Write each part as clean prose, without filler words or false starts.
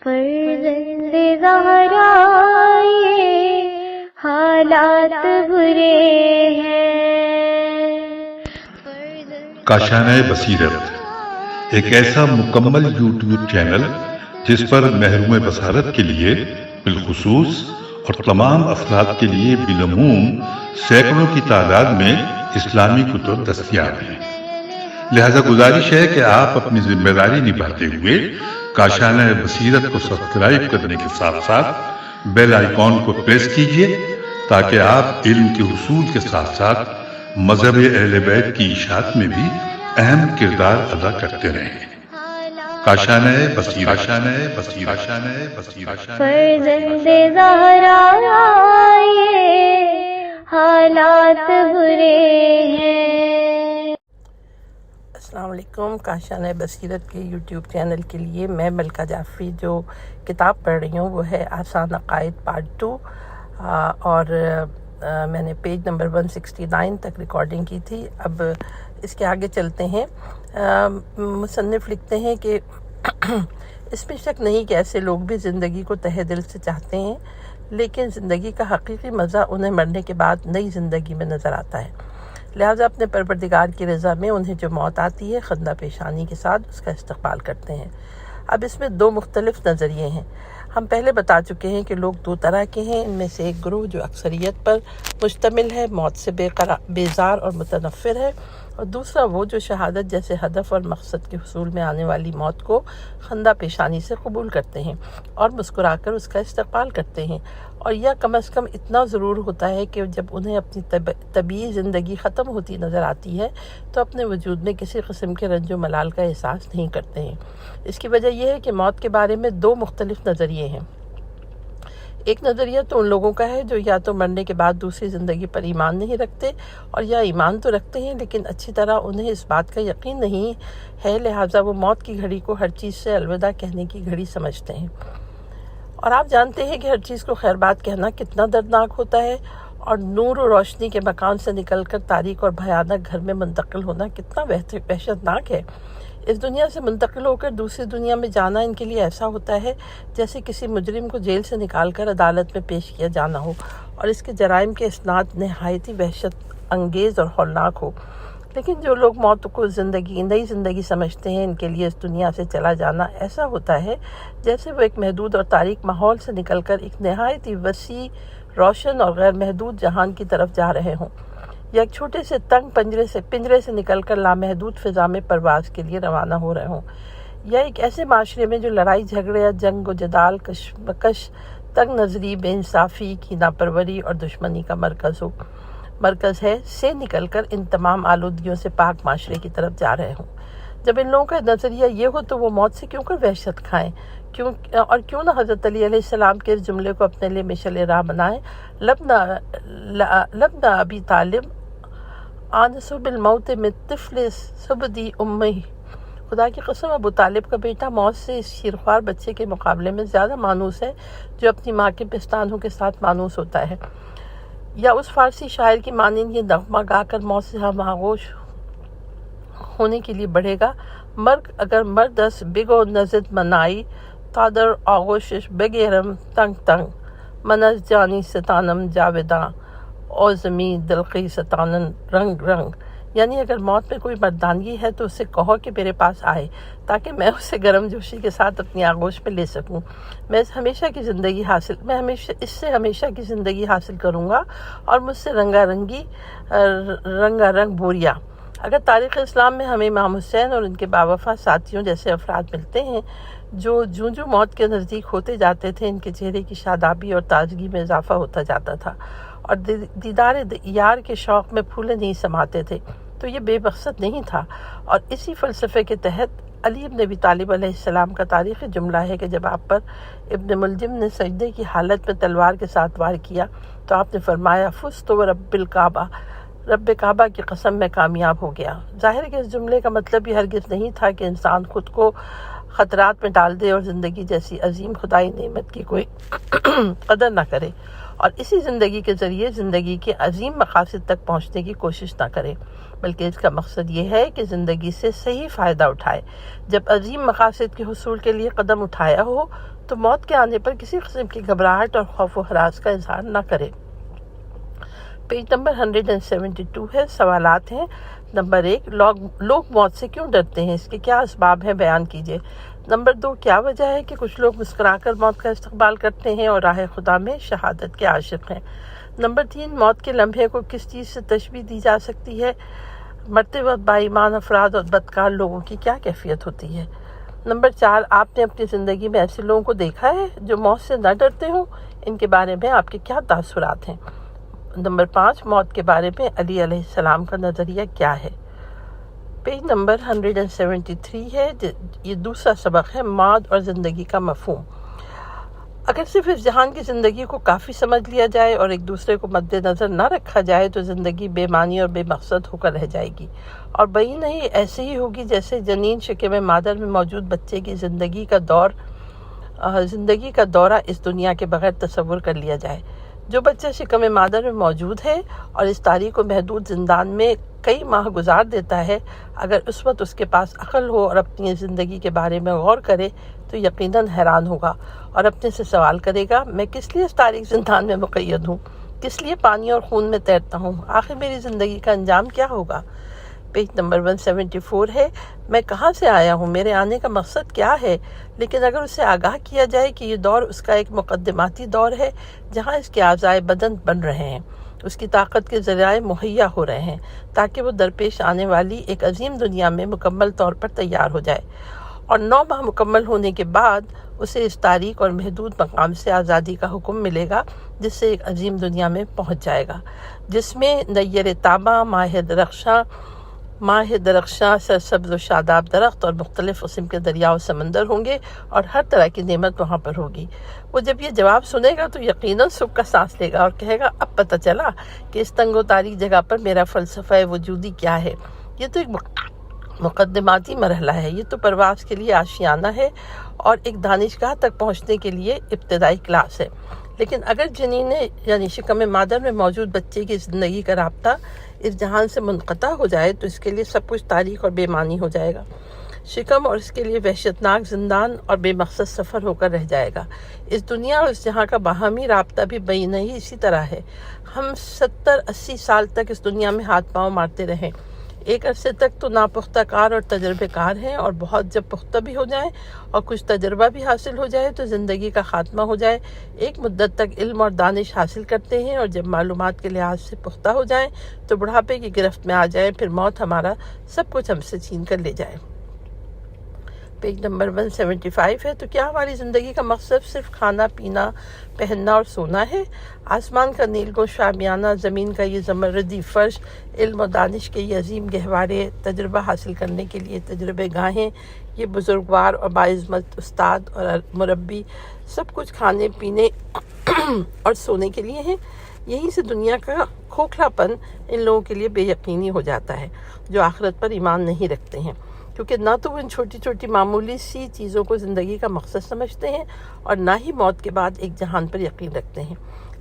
فرزند زہرا یہ حالات برے ہیں۔ کاشانۂ بصیرت ایک ایسا مکمل یوٹیوب چینل جس پر محروم بصارت کے لیے بالخصوص اور تمام افراد کے لیے بالعموم سینکڑوں کی تعداد میں اسلامی کتب دستیاب ہیں۔ لہذا گزارش ہے کہ آپ اپنی ذمہ داری نبھاتے ہوئے کاشانۂ بصیرت کو سبسکرائب کرنے کے ساتھ ساتھ بیل آئیکن کو پریس کیجئے تاکہ آپ علم کے حصول کے ساتھ ساتھ مذہب اہل بیت کی اشاعت میں بھی اہم کردار ادا کرتے رہیں۔ کاشانۂ بصیرت، کاشانۂ بصیرت، کاشانۂ بصیرت۔ فرزند زہرا یہ حالات برے ہیں۔ السلام علیکم۔ کاشانۂ بصیرت کے یوٹیوب چینل کے لیے میں ملکہ جعفری جو کتاب پڑھ رہی ہوں وہ ہے آسان عقائد پارٹ 2، اور میں نے پیج نمبر 169 تک ریکارڈنگ کی تھی۔ اب اس کے آگے چلتے ہیں۔ مصنف لکھتے ہیں کہ اس میں شک نہیں کہ ایسے لوگ بھی زندگی کو تہہ دل سے چاہتے ہیں، لیکن زندگی کا حقیقی مزہ انہیں مرنے کے بعد نئی زندگی میں نظر آتا ہے، لہٰذا اپنے پروردگار کی رضا میں انہیں جو موت آتی ہے خندہ پیشانی کے ساتھ اس کا استقبال کرتے ہیں۔ اب اس میں دو مختلف نظریے ہیں۔ ہم پہلے بتا چکے ہیں کہ لوگ دو طرح کے ہیں۔ ان میں سے ایک گروہ جو اکثریت پر مشتمل ہے، موت سے بیزار اور متنفر ہے، اور دوسرا وہ جو شہادت جیسے ہدف اور مقصد کے حصول میں آنے والی موت کو خندہ پیشانی سے قبول کرتے ہیں اور مسکرا کر اس کا استقبال کرتے ہیں، اور یا کم از کم اتنا ضرور ہوتا ہے کہ جب انہیں اپنی طبیعی زندگی ختم ہوتی نظر آتی ہے تو اپنے وجود میں کسی قسم کے رنج و ملال کا احساس نہیں کرتے ہیں۔ اس کی وجہ یہ ہے کہ موت کے بارے میں دو مختلف نظریے ہیں۔ ایک نظریہ تو ان لوگوں کا ہے جو یا تو مرنے کے بعد دوسری زندگی پر ایمان نہیں رکھتے، اور یا ایمان تو رکھتے ہیں لیکن اچھی طرح انہیں اس بات کا یقین نہیں ہے، لہٰذا وہ موت کی گھڑی کو ہر چیز سے الوداع کہنے کی گھڑی سمجھتے ہیں۔ اور آپ جانتے ہیں کہ ہر چیز کو خیر بات کہنا کتنا دردناک ہوتا ہے، اور نور و روشنی کے مکان سے نکل کر تاریک اور بھیانک گھر میں منتقل ہونا کتنا وحشتناک ہے۔ اس دنیا سے منتقل ہو کر دوسری دنیا میں جانا ان کے لیے ایسا ہوتا ہے جیسے کسی مجرم کو جیل سے نکال کر عدالت میں پیش کیا جانا ہو، اور اس کے جرائم کے اسناد نہایت ہی وحشت انگیز اور ہولناک ہو۔ لیکن جو لوگ موت کو نئی زندگی سمجھتے ہیں، ان کے لیے اس دنیا سے چلا جانا ایسا ہوتا ہے جیسے وہ ایک محدود اور تاریک ماحول سے نکل کر ایک نہایت ہی وسیع، روشن اور غیر محدود جہان کی طرف جا رہے ہوں، یا ایک چھوٹے سے تنگ پنجرے سے نکل کر لامحدود فضا میں پرواز کے لیے روانہ ہو رہے ہوں، یا ایک ایسے معاشرے میں جو لڑائی جھگڑے یا جنگ و جدال، کشمکش، تنگ نظری، بے انصافی، کینہ پروری اور دشمنی کا مرکز ہے، سے نکل کر ان تمام آلودگیوں سے پاک معاشرے کی طرف جا رہے ہوں۔ جب ان لوگوں کا نظریہ یہ ہو تو وہ موت سے کیوں کر وحشت کھائیں، کیوں نہ حضرت علی علیہ السلام کے اس جملے کو اپنے لیے مشعل راہ بنائیں، لبنا ابی طالب آنسو بالموت من طفل سبدی امی۔ خدا کی قسم، ابو طالب کا بیٹا موت سے اس شیرخوار بچے کے مقابلے میں زیادہ مانوس ہے جو اپنی ماں کے پستانوں کے ساتھ مانوس ہوتا ہے۔ یا اس فارسی شاعر کی مانند یہ نغمہ گا کر موت سے ہم آغوش ہونے کے لیے بڑھے گا: مرگ اگر مردس بگو نزد منائی، تادر آغوشش بگیرم تنگ تنگ، منز جانی ستانم جاوداں، او زمین دلقی ستانن رنگ رنگ۔ یعنی اگر موت میں کوئی مردانگی ہے تو اسے کہو کہ میرے پاس آئے تاکہ میں اسے گرم جوشی کے ساتھ اپنی آغوش میں لے سکوں۔ میں اس سے ہمیشہ کی زندگی حاصل کروں گا، اور مجھ سے رنگا رنگ بوریا۔ اگر تاریخ اسلام میں ہمیں امام حسین اور ان کے باوفا ساتھیوں جیسے افراد ملتے ہیں جو جوں موت کے نزدیک ہوتے جاتے تھے ان کے چہرے کی شادابی اور تازگی میں اضافہ ہوتا جاتا تھا، اور دیدار یار کے شوق میں پھولے نہیں سماتے تھے، تو یہ بے مقصد نہیں تھا۔ اور اسی فلسفے کے تحت علی ابن ابی طالب علیہ السلام کا تاریخی جملہ ہے کہ جب آپ پر ابن ملجم نے سجدے کی حالت میں تلوار کے ساتھ وار کیا تو آپ نے فرمایا: فزت ورب الکعبہ، رب کعبہ کی قسم میں کامیاب ہو گیا۔ ظاہر ہے کہ اس جملے کا مطلب یہ ہرگز نہیں تھا کہ انسان خود کو خطرات میں ڈال دے اور زندگی جیسی عظیم خدائی نعمت کی کوئی قدر نہ کرے، اور اسی زندگی کے ذریعے زندگی کے عظیم مقاصد تک پہنچنے کی کوشش نہ کرے، بلکہ اس کا مقصد یہ ہے کہ زندگی سے صحیح فائدہ اٹھائے۔ جب عظیم مقاصد کے حصول کے لیے قدم اٹھایا ہو تو موت کے آنے پر کسی قسم کی گھبراہٹ اور خوف و ہراس کا اظہار نہ کرے۔ پیج نمبر 172 ہے، سوالات ہیں۔ نمبر 1، لوگ موت سے کیوں ڈرتے ہیں؟ اس کے کیا اسباب ہیں؟ بیان کیجیے۔ نمبر 2، کیا وجہ ہے کہ کچھ لوگ مسکرا کر موت کا استقبال کرتے ہیں اور راہ خدا میں شہادت کے عاشق ہیں؟ نمبر 3، موت کے لمحے کو کس چیز سے تشبیہ دی جا سکتی ہے؟ مرتے وقت با ایمان افراد اور بدکار لوگوں کی کیا کیفیت ہوتی ہے؟ نمبر 4، آپ نے اپنی زندگی میں ایسے لوگوں کو دیکھا ہے جو موت سے نہ ڈرتے ہوں؟ ان کے بارے میں آپ کے کیا تاثرات ہیں؟ نمبر 5، موت کے بارے میں علی علیہ السلام کا نظریہ کیا ہے؟ پیج نمبر 173 ہے، یہ دوسرا سبق ہے، موت اور زندگی کا مفہوم۔ اگر صرف اس جہان کی زندگی کو کافی سمجھ لیا جائے اور ایک دوسرے کو مد نظر نہ رکھا جائے تو زندگی بے معنی اور بے مقصد ہو کر رہ جائے گی، اور بئی نہیں ایسے ہی ہوگی جیسے جنین شکم مادر میں موجود بچے کی زندگی کا دورہ اس دنیا کے بغیر تصور کر لیا جائے۔ جو بچہ شکم مادر میں موجود ہے اور اس تاریک و محدود زندان میں کئی ماہ گزار دیتا ہے، اگر اس وقت اس کے پاس عقل ہو اور اپنی زندگی کے بارے میں غور کرے تو یقیناً حیران ہوگا اور اپنے سے سوال کرے گا، میں کس لیے اس تاریک زندان میں مقید ہوں؟ کس لیے پانی اور خون میں تیرتا ہوں؟ آخر میری زندگی کا انجام کیا ہوگا؟ پیج نمبر 174 ہے، میں کہاں سے آیا ہوں؟ میرے آنے کا مقصد کیا ہے؟ لیکن اگر اسے آگاہ کیا جائے کہ یہ دور اس کا ایک مقدماتی دور ہے جہاں اس کے اعضائے بدن بن رہے ہیں، اس کی طاقت کے ذرائع مہیا ہو رہے ہیں تاکہ وہ درپیش آنے والی ایک عظیم دنیا میں مکمل طور پر تیار ہو جائے، اور 9 ماہ مکمل ہونے کے بعد اسے اس تاریک اور محدود مقام سے آزادی کا حکم ملے گا جس سے ایک عظیم دنیا میں پہنچ جائے گا، جس میں نیر تاباں، ماہ درخشاں، سرسبز و شاداب درخت اور مختلف قسم کے دریا و سمندر ہوں گے، اور ہر طرح کی نعمت وہاں پر ہوگی۔ وہ جب یہ جواب سنے گا تو یقیناً سکھ کا سانس لے گا اور کہے گا، اب پتہ چلا کہ اس تنگ و تاریک جگہ پر میرا فلسفہ وجودی کیا ہے۔ یہ تو ایک مقدماتی مرحلہ ہے، یہ تو پرواز کے لیے آشیانہ ہے اور ایک دانشگاہ تک پہنچنے کے لیے ابتدائی کلاس ہے۔ لیکن اگر جنین یعنی شکم مادر میں موجود بچے کی زندگی کا رابطہ اس جہان سے منقطع ہو جائے تو اس کے لیے سب کچھ تاریک اور بے معنی ہو جائے گا۔ شکم اور اس کے لیے وحشتناک زندان اور بے مقصد سفر ہو کر رہ جائے گا۔ اس دنیا اور اس جہاں کا باہمی رابطہ بھی بئی نہیں اسی طرح ہے۔ ہم 70-80 سال تک اس دنیا میں ہاتھ پاؤں مارتے رہیں، ایک عرصے تک تو ناپختہ کار اور تجربے کار ہیں، اور بہت جب پختہ بھی ہو جائیں اور کچھ تجربہ بھی حاصل ہو جائے تو زندگی کا خاتمہ ہو جائے۔ ایک مدت تک علم اور دانش حاصل کرتے ہیں، اور جب معلومات کے لحاظ سے پختہ ہو جائیں تو بڑھاپے کی گرفت میں آ جائیں، پھر موت ہمارا سب کچھ ہم سے چھین کر لے جائے۔ پیج نمبر 175 ہے، تو کیا ہماری زندگی کا مقصد صرف کھانا پینا، پہننا اور سونا ہے؟ آسمان کا نیلگوں شامیانہ، زمین کا یہ زمردی فرش، علم و دانش کے یہ عظیم گہوارے، تجربہ حاصل کرنے کے لیے تجربے گاہیں، یہ بزرگوار اور باعظمت استاد اور مربی، سب کچھ کھانے پینے اور سونے کے لیے ہیں؟ یہیں سے دنیا کا کھوکھلا پن ان لوگوں کے لیے بے یقینی ہو جاتا ہے جو آخرت پر ایمان نہیں رکھتے ہیں، کیونکہ نہ تو وہ ان چھوٹی چھوٹی معمولی سی چیزوں کو زندگی کا مقصد سمجھتے ہیں اور نہ ہی موت کے بعد ایک جہان پر یقین رکھتے ہیں۔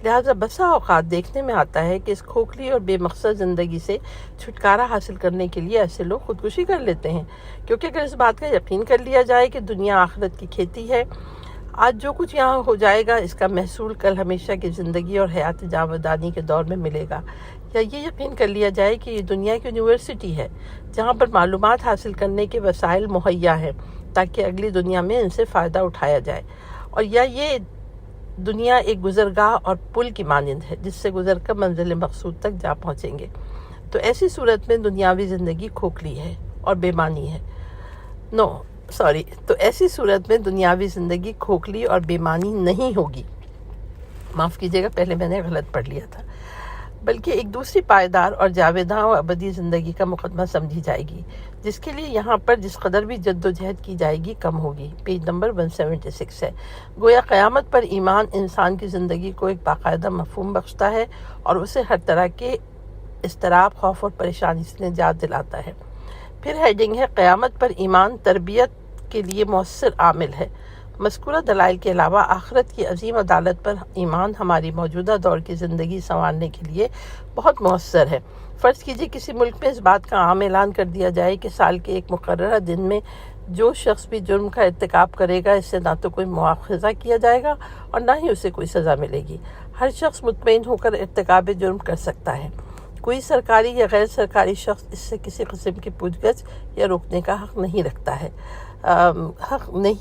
لہٰذا بسا اوقات دیکھنے میں آتا ہے کہ اس کھوکھلی اور بے مقصد زندگی سے چھٹکارا حاصل کرنے کے لیے ایسے لوگ خودکشی کر لیتے ہیں، کیونکہ اگر اس بات کا یقین کر لیا جائے کہ دنیا آخرت کی کھیتی ہے، آج جو کچھ یہاں ہو جائے گا اس کا محصول کل ہمیشہ کی زندگی اور حیات جاودانی کے دور میں ملے گا، یا یہ یقین کر لیا جائے کہ یہ دنیا کی یونیورسٹی ہے جہاں پر معلومات حاصل کرنے کے وسائل مہیا ہیں تاکہ اگلی دنیا میں ان سے فائدہ اٹھایا جائے، اور یا یہ دنیا ایک گزرگاہ اور پل کی مانند ہے جس سے گزر کر منزل مقصود تک جا پہنچیں گے، تو ایسی صورت میں دنیاوی زندگی کھوکھلی ہے اور بے معنی ہے۔ تو ایسی صورت میں دنیاوی زندگی کھوکھلی اور بے معنی نہیں ہوگی، معاف کیجیے گا پہلے میں نے غلط پڑھ لیا تھا، بلکہ ایک دوسری پائیدار اور جاویداں و ابدی زندگی کا مقدمہ سمجھی جائے گی، جس کے لیے یہاں پر جس قدر بھی جد و جہد کی جائے گی کم ہوگی۔ پیج نمبر 176 ہے، گویا قیامت پر ایمان انسان کی زندگی کو ایک باقاعدہ مفہوم بخشتا ہے اور اسے ہر طرح کے اضطراب، خوف اور پریشانی سے نجات دلاتا ہے۔ پھر ہیڈنگ ہے، قیامت پر ایمان تربیت کے لیے مؤثر عامل ہے۔ مذکورہ دلائل کے علاوہ آخرت کی عظیم عدالت پر ایمان ہماری موجودہ دور کی زندگی سنوارنے کے لیے بہت مؤثر ہے۔ فرض کیجیے کسی ملک میں اس بات کا عام اعلان کر دیا جائے کہ سال کے ایک مقررہ دن میں جو شخص بھی جرم کا ارتکاب کرے گا اس سے نہ تو کوئی مواخذہ کیا جائے گا اور نہ ہی اسے کوئی سزا ملے گی۔ ہر شخص مطمئن ہو کر ارتکاب جرم کر سکتا ہے۔ کوئی سرکاری یا غیر سرکاری شخص اس سے کسی قسم کی پوچھ گچھ یا روکنے کا حق نہیں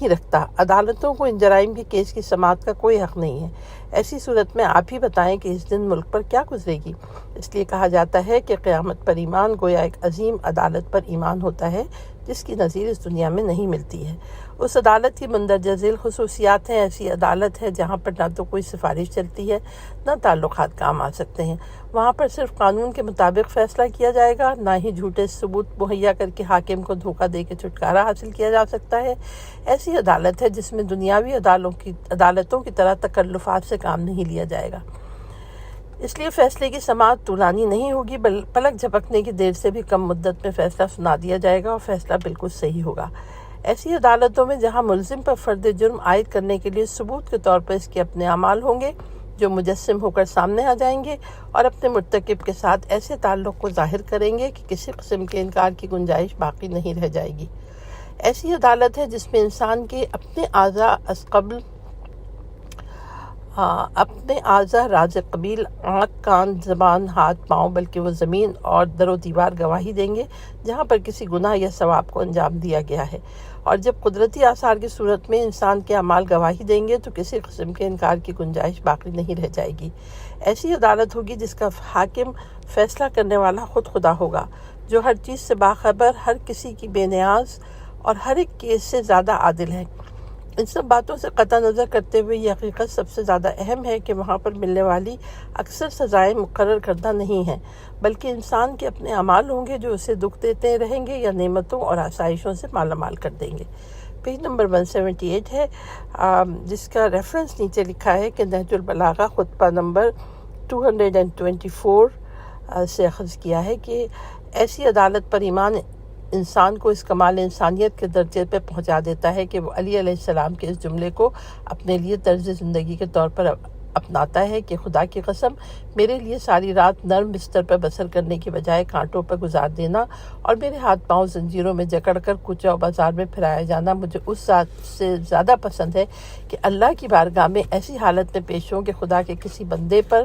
رکھتا۔ عدالتوں کو ان جرائم کے کیس کی سماعت کا کوئی حق نہیں ہے۔ ایسی صورت میں آپ ہی بتائیں کہ اس دن ملک پر کیا گزرے گی۔ اس لیے کہا جاتا ہے کہ قیامت پر ایمان گویا ایک عظیم عدالت پر ایمان ہوتا ہے جس کی نظیر اس دنیا میں نہیں ملتی ہے۔ اس عدالت کی مندرجہ ذیل خصوصیات ہیں۔ ایسی عدالت ہے جہاں پر نہ تو کوئی سفارش چلتی ہے نہ تعلقات کام آ سکتے ہیں۔ وہاں پر صرف قانون کے مطابق فیصلہ کیا جائے گا، نہ ہی جھوٹے ثبوت مہیا کر کے حاکم کو دھوکہ دے کے چھٹکارا حاصل کیا جا سکتا ہے۔ ایسی عدالت ہے جس میں دنیاوی عدالتوں کی طرح تکلفات سے کام نہیں لیا جائے گا۔ اس لیے فیصلے کی سماعت طولانی نہیں ہوگی، پلک جھپکنے کی دیر سے بھی کم مدت میں فیصلہ سنا دیا جائے گا اور فیصلہ بالکل صحیح ہوگا۔ ایسی عدالتوں میں جہاں ملزم پر فرد جرم عائد کرنے کے لیے ثبوت کے طور پر اس کے اپنے اعمال ہوں گے جو مجسم ہو کر سامنے آ جائیں گے اور اپنے مرتکب کے ساتھ ایسے تعلق کو ظاہر کریں گے کہ کسی قسم کے انکار کی گنجائش باقی نہیں رہ جائے گی۔ ایسی عدالت ہے جس میں انسان کے اپنے اعضاء راز قبیل، آنکھ، کان، زبان، ہاتھ، پاؤں، بلکہ وہ زمین اور در و دیوار گواہی دیں گے جہاں پر کسی گناہ یا ثواب کو انجام دیا گیا ہے۔ اور جب قدرتی آثار کی صورت میں انسان کے اعمال گواہی دیں گے تو کسی قسم کے انکار کی گنجائش باقی نہیں رہ جائے گی۔ ایسی عدالت ہوگی جس کا حاکم فیصلہ کرنے والا خود خدا ہوگا، جو ہر چیز سے باخبر، ہر کسی کی بے نیاز اور ہر ایک کیس سے زیادہ عادل ہے۔ ان سب باتوں سے قطع نظر کرتے ہوئے یہ حقیقت سب سے زیادہ اہم ہے کہ وہاں پر ملنے والی اکثر سزائیں مقرر کردہ نہیں ہیں، بلکہ انسان کے اپنے اعمال ہوں گے جو اسے دکھ دیتے رہیں گے یا نعمتوں اور آسائشوں سے مالا مال کر دیں گے۔ پیج نمبر 178 ہے، جس کا ریفرنس نیچے لکھا ہے کہ نہج البلاغہ خطبہ نمبر 224 سے اخذ کیا ہے کہ ایسی عدالت پر ایمان انسان کو اس کمال انسانیت کے درجے پہ پہنچا دیتا ہے کہ وہ علی علیہ السلام کے اس جملے کو اپنے لیے طرز زندگی کے طور پر اپناتا ہے کہ خدا کی قسم، میرے لیے ساری رات نرم بستر پر بسر کرنے کی بجائے کانٹوں پر گزار دینا اور میرے ہاتھ پاؤں زنجیروں میں جکڑ کر کوچہ و بازار میں پھرایا جانا مجھے اس ذات سے زیادہ پسند ہے کہ اللہ کی بارگاہ میں ایسی حالت میں پیش ہوں کہ خدا کے کسی بندے پر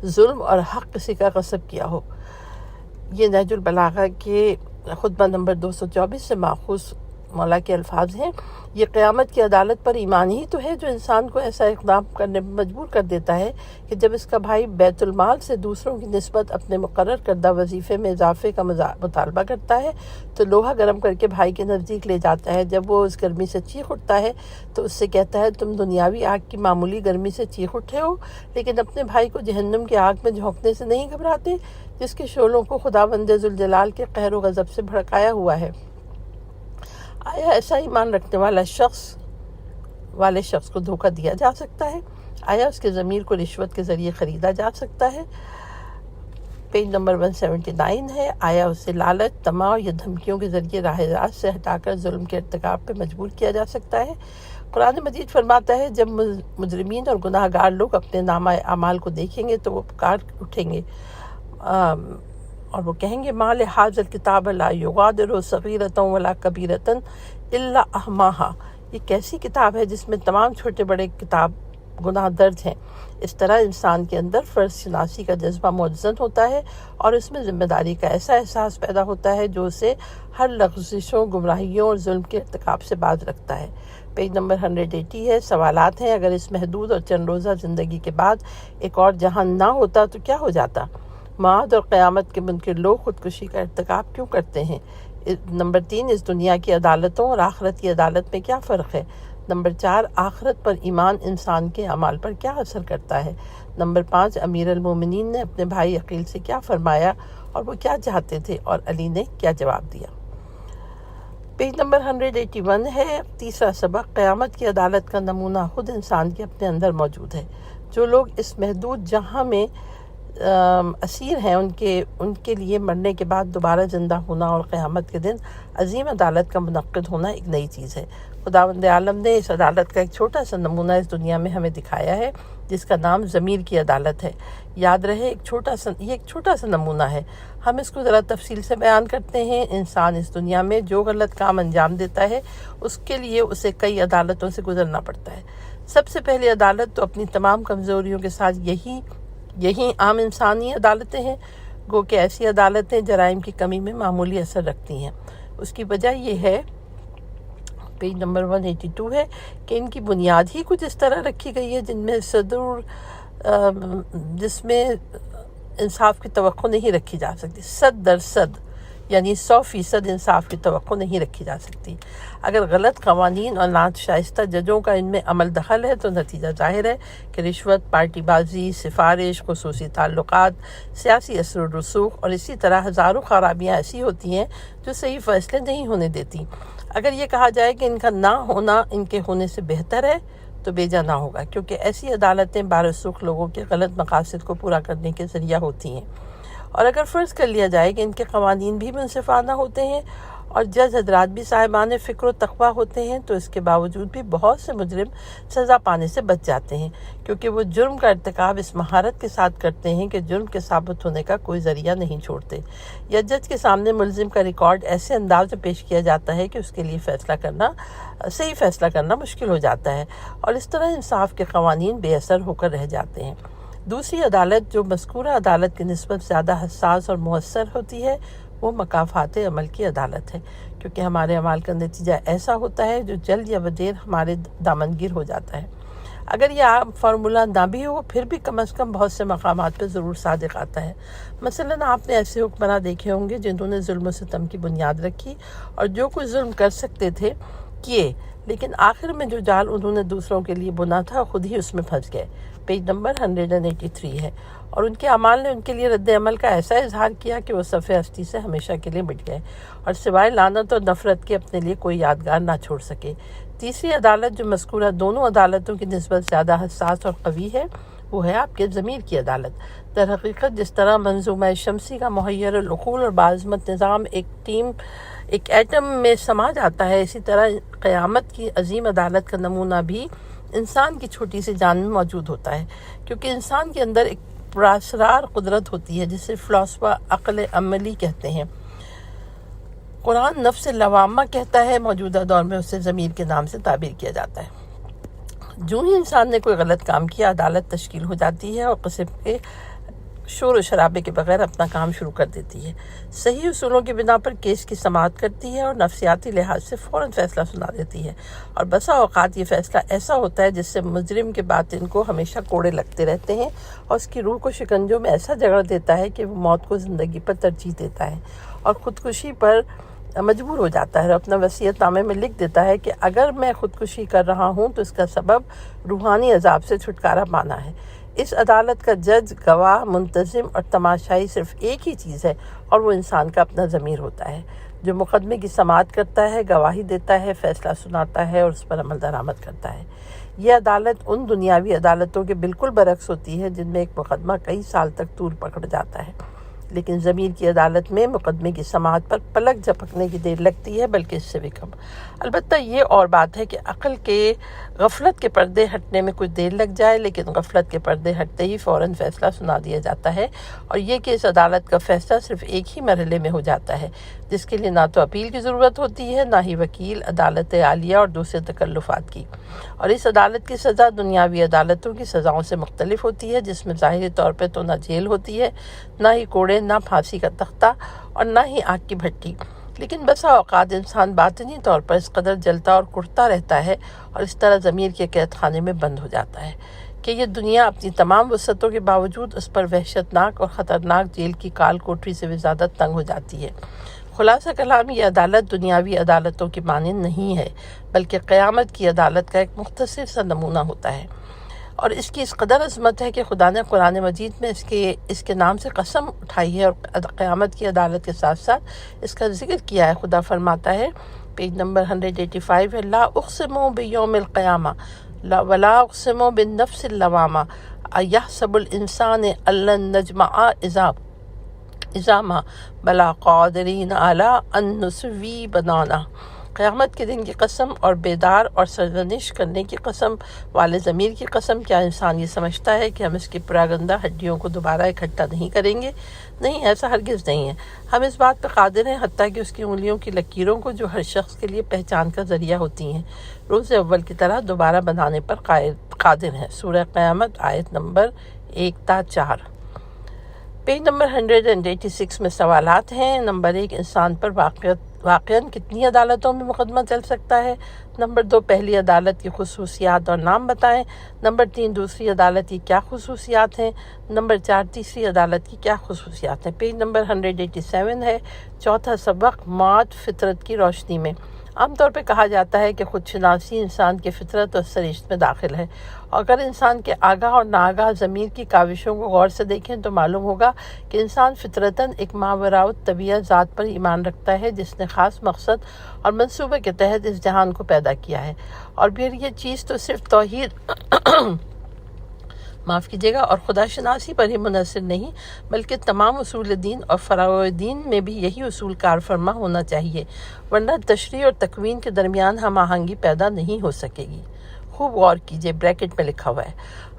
ظلم اور حق کسی کا غصب کیا ہو۔ یہ نہج البلاغہ کے خطبہ نمبر 224 سے ماخوذ مولا کے الفاظ ہیں۔ یہ قیامت کی عدالت پر ایمان ہی تو ہے جو انسان کو ایسا اقدام کرنے پر مجبور کر دیتا ہے کہ جب اس کا بھائی بیت المال سے دوسروں کی نسبت اپنے مقرر کردہ وظیفے میں اضافے کا مطالبہ کرتا ہے تو لوہا گرم کر کے بھائی کے نزدیک لے جاتا ہے۔ جب وہ اس گرمی سے چیخ اٹھتا ہے تو اس سے کہتا ہے تم دنیاوی آگ کی معمولی گرمی سے چیخ اٹھے ہو لیکن اپنے بھائی کو جہنم کی آگ میں جھونکنے سے نہیں گھبراتے جس کے شعلوں کو خداوند ذوالجلال کے قہر و غضب سے بھڑکایا ہوا ہے۔ آیا ایسا ایمان رکھنے والے شخص کو دھوکہ دیا جا سکتا ہے؟ آیا اس کے ضمیر کو رشوت کے ذریعے خریدا جا سکتا ہے؟ پیج نمبر 179 ہے، آیا اسے لالچ، طمع یا دھمکیوں کے ذریعے راہ راست سے ہٹا کر ظلم کے ارتکاب پہ مجبور کیا جا سکتا ہے؟ قرآن مجید فرماتا ہے جب مجرمین اور گناہ گار لوگ اپنے نامہ اعمال کو دیکھیں گے تو وہ پکار اٹھیں گے اور وہ کہیں گے ما لہذا الکتاب لا یغادر صغیرۃ ولا کبیرۃ الا احصاھا، یہ کیسی کتاب ہے جس میں تمام چھوٹے بڑے گناہ درج ہیں۔ اس طرح انسان کے اندر فرض شناسی کا جذبہ موجزن ہوتا ہے اور اس میں ذمہ داری کا ایسا احساس پیدا ہوتا ہے جو اسے ہر لغزشوں، گمراہیوں اور ظلم کے ارتکاب سے باز رکھتا ہے۔ پیج نمبر 180 ہے، سوالات ہیں اگر اس محدود اور چند روزہ زندگی کے بعد ایک اور جہان نہ ہوتا تو کیا ہو جاتا؟ معاد اور قیامت کے منکر لوگ خودکشی کا ارتکاب کیوں کرتے ہیں؟ نمبر 3، اس دنیا کی عدالتوں اور آخرت کی عدالت میں کیا فرق ہے؟ نمبر 4، آخرت پر ایمان انسان کے اعمال پر کیا اثر کرتا ہے؟ نمبر 5، امیر المومنین نے اپنے بھائی عقیل سے کیا فرمایا اور وہ کیا چاہتے تھے اور علی نے کیا جواب دیا؟ پیج نمبر 181 ہے، تیسرا سبق، قیامت کی عدالت کا نمونہ خود انسان کے اپنے اندر موجود ہے۔ جو لوگ اس محدود جہاں میں اسیر ہیں ان کے لیے مرنے کے بعد دوبارہ زندہ ہونا اور قیامت کے دن عظیم عدالت کا منعقد ہونا ایک نئی چیز ہے۔ خداوند عالم نے اس عدالت کا ایک چھوٹا سا نمونہ اس دنیا میں ہمیں دکھایا ہے، جس کا نام ضمیر کی عدالت ہے۔ یاد رہے یہ ایک چھوٹا سا نمونہ ہے، ہم اس کو ذرا تفصیل سے بیان کرتے ہیں۔ انسان اس دنیا میں جو غلط کام انجام دیتا ہے اس کے لیے اسے کئی عدالتوں سے گزرنا پڑتا ہے۔ سب سے پہلی عدالت تو اپنی تمام کمزوریوں کے ساتھ یہی عام انسانی عدالتیں ہیں، گو کہ ایسی عدالتیں جرائم کی کمی میں معمولی اثر رکھتی ہیں۔ اس کی وجہ یہ ہے، پیج نمبر 182 ہے، کہ ان کی بنیاد ہی کچھ اس طرح رکھی گئی ہے جس میں انصاف کی توقع نہیں رکھی جا سکتی۔ 100% یعنی 100% انصاف کی توقع نہیں رکھی جا سکتی۔ اگر غلط قوانین اور ناشائستہ ججوں کا ان میں عمل دخل ہے تو نتیجہ ظاہر ہے کہ رشوت، پارٹی بازی، سفارش، خصوصی تعلقات، سیاسی اثر و رسوخ اور اسی طرح ہزاروں خرابیاں ایسی ہوتی ہیں جو صحیح فیصلے نہیں ہونے دیتی۔ اگر یہ کہا جائے کہ ان کا نہ ہونا ان کے ہونے سے بہتر ہے تو بیجا نہ ہوگا، کیونکہ ایسی عدالتیں بارسوخ لوگوں کے غلط مقاصد کو پورا کرنے کے ذریعہ ہوتی ہیں۔ اور اگر فرض کر لیا جائے کہ ان کے قوانین بھی منصفانہ ہوتے ہیں اور جج حضرات بھی صاحبان فکر و تقویٰ ہوتے ہیں، تو اس کے باوجود بھی بہت سے مجرم سزا پانے سے بچ جاتے ہیں، کیونکہ وہ جرم کا ارتکاب اس مہارت کے ساتھ کرتے ہیں کہ جرم کے ثابت ہونے کا کوئی ذریعہ نہیں چھوڑتے، یا جج کے سامنے ملزم کا ریکارڈ ایسے انداز میں پیش کیا جاتا ہے کہ اس کے لیے صحیح فیصلہ کرنا مشکل ہو جاتا ہے، اور اس طرح انصاف کے قوانین بے اثر ہو کر رہ جاتے ہیں۔ دوسری عدالت جو مذکورہ عدالت کی نسبت زیادہ حساس اور مؤثر ہوتی ہے، وہ مکافات عمل کی عدالت ہے، کیونکہ ہمارے اعمال کا نتیجہ ایسا ہوتا ہے جو جلد یا بدیر ہمارے دامنگیر ہو جاتا ہے۔ اگر یہ عام فارمولہ نہ بھی ہو، پھر بھی کم از کم بہت سے مقامات پہ ضرور صادق آتا ہے۔ مثلاً آپ نے ایسے حکمراں دیکھے ہوں گے جنہوں نے ظلم و ستم کی بنیاد رکھی اور جو کچھ ظلم کر سکتے تھے کیے، لیکن آخر میں جو جال انہوں نے دوسروں کے لیے بنا تھا خود ہی اس میں پھنس گئے۔ پیج نمبر 183 ہے، اور ان کے اعمال نے ان کے لیے رد عمل کا ایسا اظہار کیا کہ وہ صفحہ ہستی سے ہمیشہ کے لیے مٹ گئے اور سوائے لعنت اور نفرت کے اپنے لیے کوئی یادگار نہ چھوڑ سکے۔ تیسری عدالت جو مذکورہ دونوں عدالتوں کی نسبت زیادہ حساس اور قوی ہے، وہ ہے آپ کے ضمیر کی عدالت۔ در حقیقت جس طرح منظومہ شمسی کا محیر العقول اور باعظمت نظام ایک ایٹم میں سما جاتا ہے، اسی طرح قیامت کی عظیم عدالت کا نمونہ بھی انسان کی چھوٹی سی جان میں موجود ہوتا ہے، کیونکہ انسان کے اندر ایک پراسرار قدرت ہوتی ہے جسے فلسفہ عقل عملی کہتے ہیں۔ قرآن نفس لوامہ کہتا ہے، موجودہ دور میں اسے ضمیر کے نام سے تعبیر کیا جاتا ہے۔ جو ہی انسان نے کوئی غلط کام کیا، عدالت تشکیل ہو جاتی ہے اور قسم کے شور و شرابے کے بغیر اپنا کام شروع کر دیتی ہے، صحیح اصولوں کی بنا پر کیس کی سماعت کرتی ہے اور نفسیاتی لحاظ سے فوراً فیصلہ سنا دیتی ہے، اور بسا اوقات یہ فیصلہ ایسا ہوتا ہے جس سے مجرم کے باطن کو ہمیشہ کوڑے لگتے رہتے ہیں اور اس کی روح کو شکنجوں میں ایسا جگڑ دیتا ہے کہ وہ موت کو زندگی پر ترجیح دیتا ہے اور خودکشی پر مجبور ہو جاتا ہے، اور اپنا وصیت نامے میں لکھ دیتا ہے کہ اگر میں خودکشی کر رہا ہوں تو اس کا سبب روحانی عذاب سے چھٹکارا پانا ہے۔ اس عدالت کا جج، گواہ، منتظم اور تماشائی صرف ایک ہی چیز ہے، اور وہ انسان کا اپنا ضمیر ہوتا ہے، جو مقدمے کی سماعت کرتا ہے، گواہی دیتا ہے، فیصلہ سناتا ہے اور اس پر عمل درآمد کرتا ہے۔ یہ عدالت ان دنیاوی عدالتوں کے بالکل برعکس ہوتی ہے جن میں ایک مقدمہ کئی سال تک طول پکڑ جاتا ہے، لیکن ضمیر کی عدالت میں مقدمے کی سماعت پر پلک جھپکنے کی دیر لگتی ہے، بلکہ اس سے بھی کم۔ البتہ یہ اور بات ہے کہ عقل کے غفلت کے پردے ہٹنے میں کچھ دیر لگ جائے، لیکن غفلت کے پردے ہٹتے ہی فوراً فیصلہ سنا دیا جاتا ہے، اور یہ کہ اس عدالت کا فیصلہ صرف ایک ہی مرحلے میں ہو جاتا ہے، جس کے لیے نہ تو اپیل کی ضرورت ہوتی ہے، نہ ہی وکیل، عدالت عالیہ اور دوسرے تکلفات کی۔ اور اس عدالت کی سزا دنیاوی عدالتوں کی سزاؤں سے مختلف ہوتی ہے، جس میں ظاہری طور پہ تو نہ جیل ہوتی ہے، نہ ہی کوڑے، نہ پھانسی کا تختہ اور نہ ہی آگ کی بھٹی، لیکن بسا اوقات انسان باطنی طور پر اس قدر جلتا اور کڑتا رہتا ہے اور اس طرح ضمیر کے قید خانے میں بند ہو جاتا ہے کہ یہ دنیا اپنی تمام وسعتوں کے باوجود اس پر وحشتناک اور خطرناک جیل کی کال کوٹری سے بھی زیادہ تنگ ہو جاتی ہے۔ خلاصہ کلام، یہ عدالت دنیاوی عدالتوں کی مانند نہیں ہے، بلکہ قیامت کی عدالت کا ایک مختصر سا نمونہ ہوتا ہے، اور اس کی اس قدر عظمت ہے کہ خدا نے قرآن مجید میں اس کے نام سے قسم اٹھائی ہے اور قیامت کی عدالت کے ساتھ ساتھ اس کا ذکر کیا ہے۔ خدا فرماتا ہے، پیج نمبر 185 ہے، لا اقسم بیوم القیامہ ولا اقسم بالنفس اللوامہ، ایحسب الانسان ان نجمع عظاما بلا قادرین علی ان نسوی بنانا۔ قیامت کے دن کی قسم اور بیدار اور سرزنش کرنے کی قسم والے ضمیر کی قسم، کیا انسان یہ سمجھتا ہے کہ ہم اس کی پراگندہ ہڈیوں کو دوبارہ اکٹھا نہیں کریں گے؟ نہیں، ایسا ہرگز نہیں ہے۔ ہم اس بات پہ قادر ہیں، حتیٰ کہ اس کی انگلیوں کی لکیروں کو جو ہر شخص کے لیے پہچان کا ذریعہ ہوتی ہیں روز اول کی طرح دوبارہ بنانے پر قادر ہیں۔ سورہ قیامت آیت نمبر 1 تا 4۔ پیج نمبر 186 میں سوالات ہیں۔ نمبر 1، انسان پر واقعاً کتنی عدالتوں میں مقدمہ چل سکتا ہے؟ نمبر 2، پہلی عدالت کی خصوصیات اور نام بتائیں۔ نمبر 3، دوسری عدالت کی کیا خصوصیات ہیں؟ نمبر 4، تیسری عدالت کی کیا خصوصیات ہیں؟ پیج نمبر 187 ہے۔ چوتھا سبق، موت فطرت کی روشنی میں۔ عام طور پہ کہا جاتا ہے کہ خود شناسی انسان کی فطرت اور سرشت میں داخل ہے، اور اگر انسان کے آگاہ اور ناآگاہ ضمیر کی کاوشوں کو غور سے دیکھیں تو معلوم ہوگا کہ انسان فطرتاً ایک ماوراء الطبیعہ ذات پر ایمان رکھتا ہے جس نے خاص مقصد اور منصوبے کے تحت اس جہان کو پیدا کیا ہے، اور پھر یہ چیز تو صرف توحید اور خدا شناسی پر ہی منحصر نہیں، بلکہ تمام اصول دین اور فروع دین میں بھی یہی اصول کار فرما ہونا چاہیے، ورنہ تشریع اور تکوین کے درمیان ہم آہنگی پیدا نہیں ہو سکے گی۔ خوب غور کیجئے، بریکٹ میں لکھا ہوا ہے۔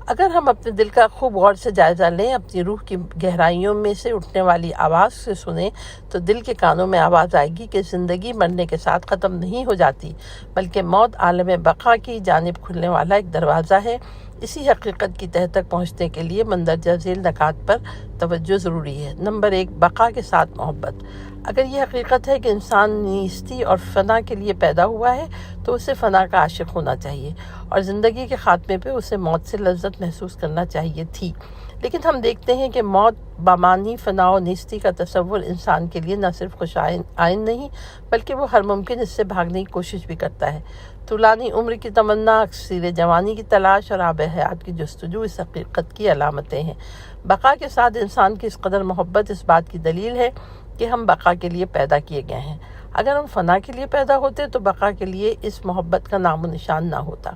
اگر ہم اپنے دل کا خوب غور سے جائزہ لیں، اپنی روح کی گہرائیوں میں سے اٹھنے والی آواز سے سنیں، تو دل کے کانوں میں آواز آئے گی کہ زندگی مرنے کے ساتھ ختم نہیں ہو جاتی، بلکہ موت عالم بقا کی جانب کھلنے والا ایک دروازہ ہے۔ اسی حقیقت کی تہہ تک پہنچنے کے لیے مندرجہ ذیل نکات پر توجہ ضروری ہے۔ نمبر 1، بقا کے ساتھ محبت۔ اگر یہ حقیقت ہے کہ انسان نیستی اور فنا کے لیے پیدا ہوا ہے تو اسے فنا کا عاشق ہونا چاہیے، اور زندگی کے خاتمے پہ اسے موت سے لذت محسوس کرنا چاہیے تھی۔ لیکن ہم دیکھتے ہیں کہ موت بامانی فنا و نیستی کا تصور انسان کے لیے نہ صرف خوش آئند نہیں، بلکہ وہ ہر ممکن اس سے بھاگنے کی کوشش بھی کرتا ہے۔ طولانی عمر کی تمنا، اکثیر جوانی کی تلاش اور آب حیات کی جستجو اس حقیقت کی علامتیں ہیں۔ بقا کے ساتھ انسان کی اس قدر محبت اس بات کی دلیل ہے کہ ہم بقا کے لیے پیدا کیے گئے ہیں۔ اگر ہم فنا کے لیے پیدا ہوتے تو بقا کے لیے اس محبت کا نام و نشان نہ ہوتا۔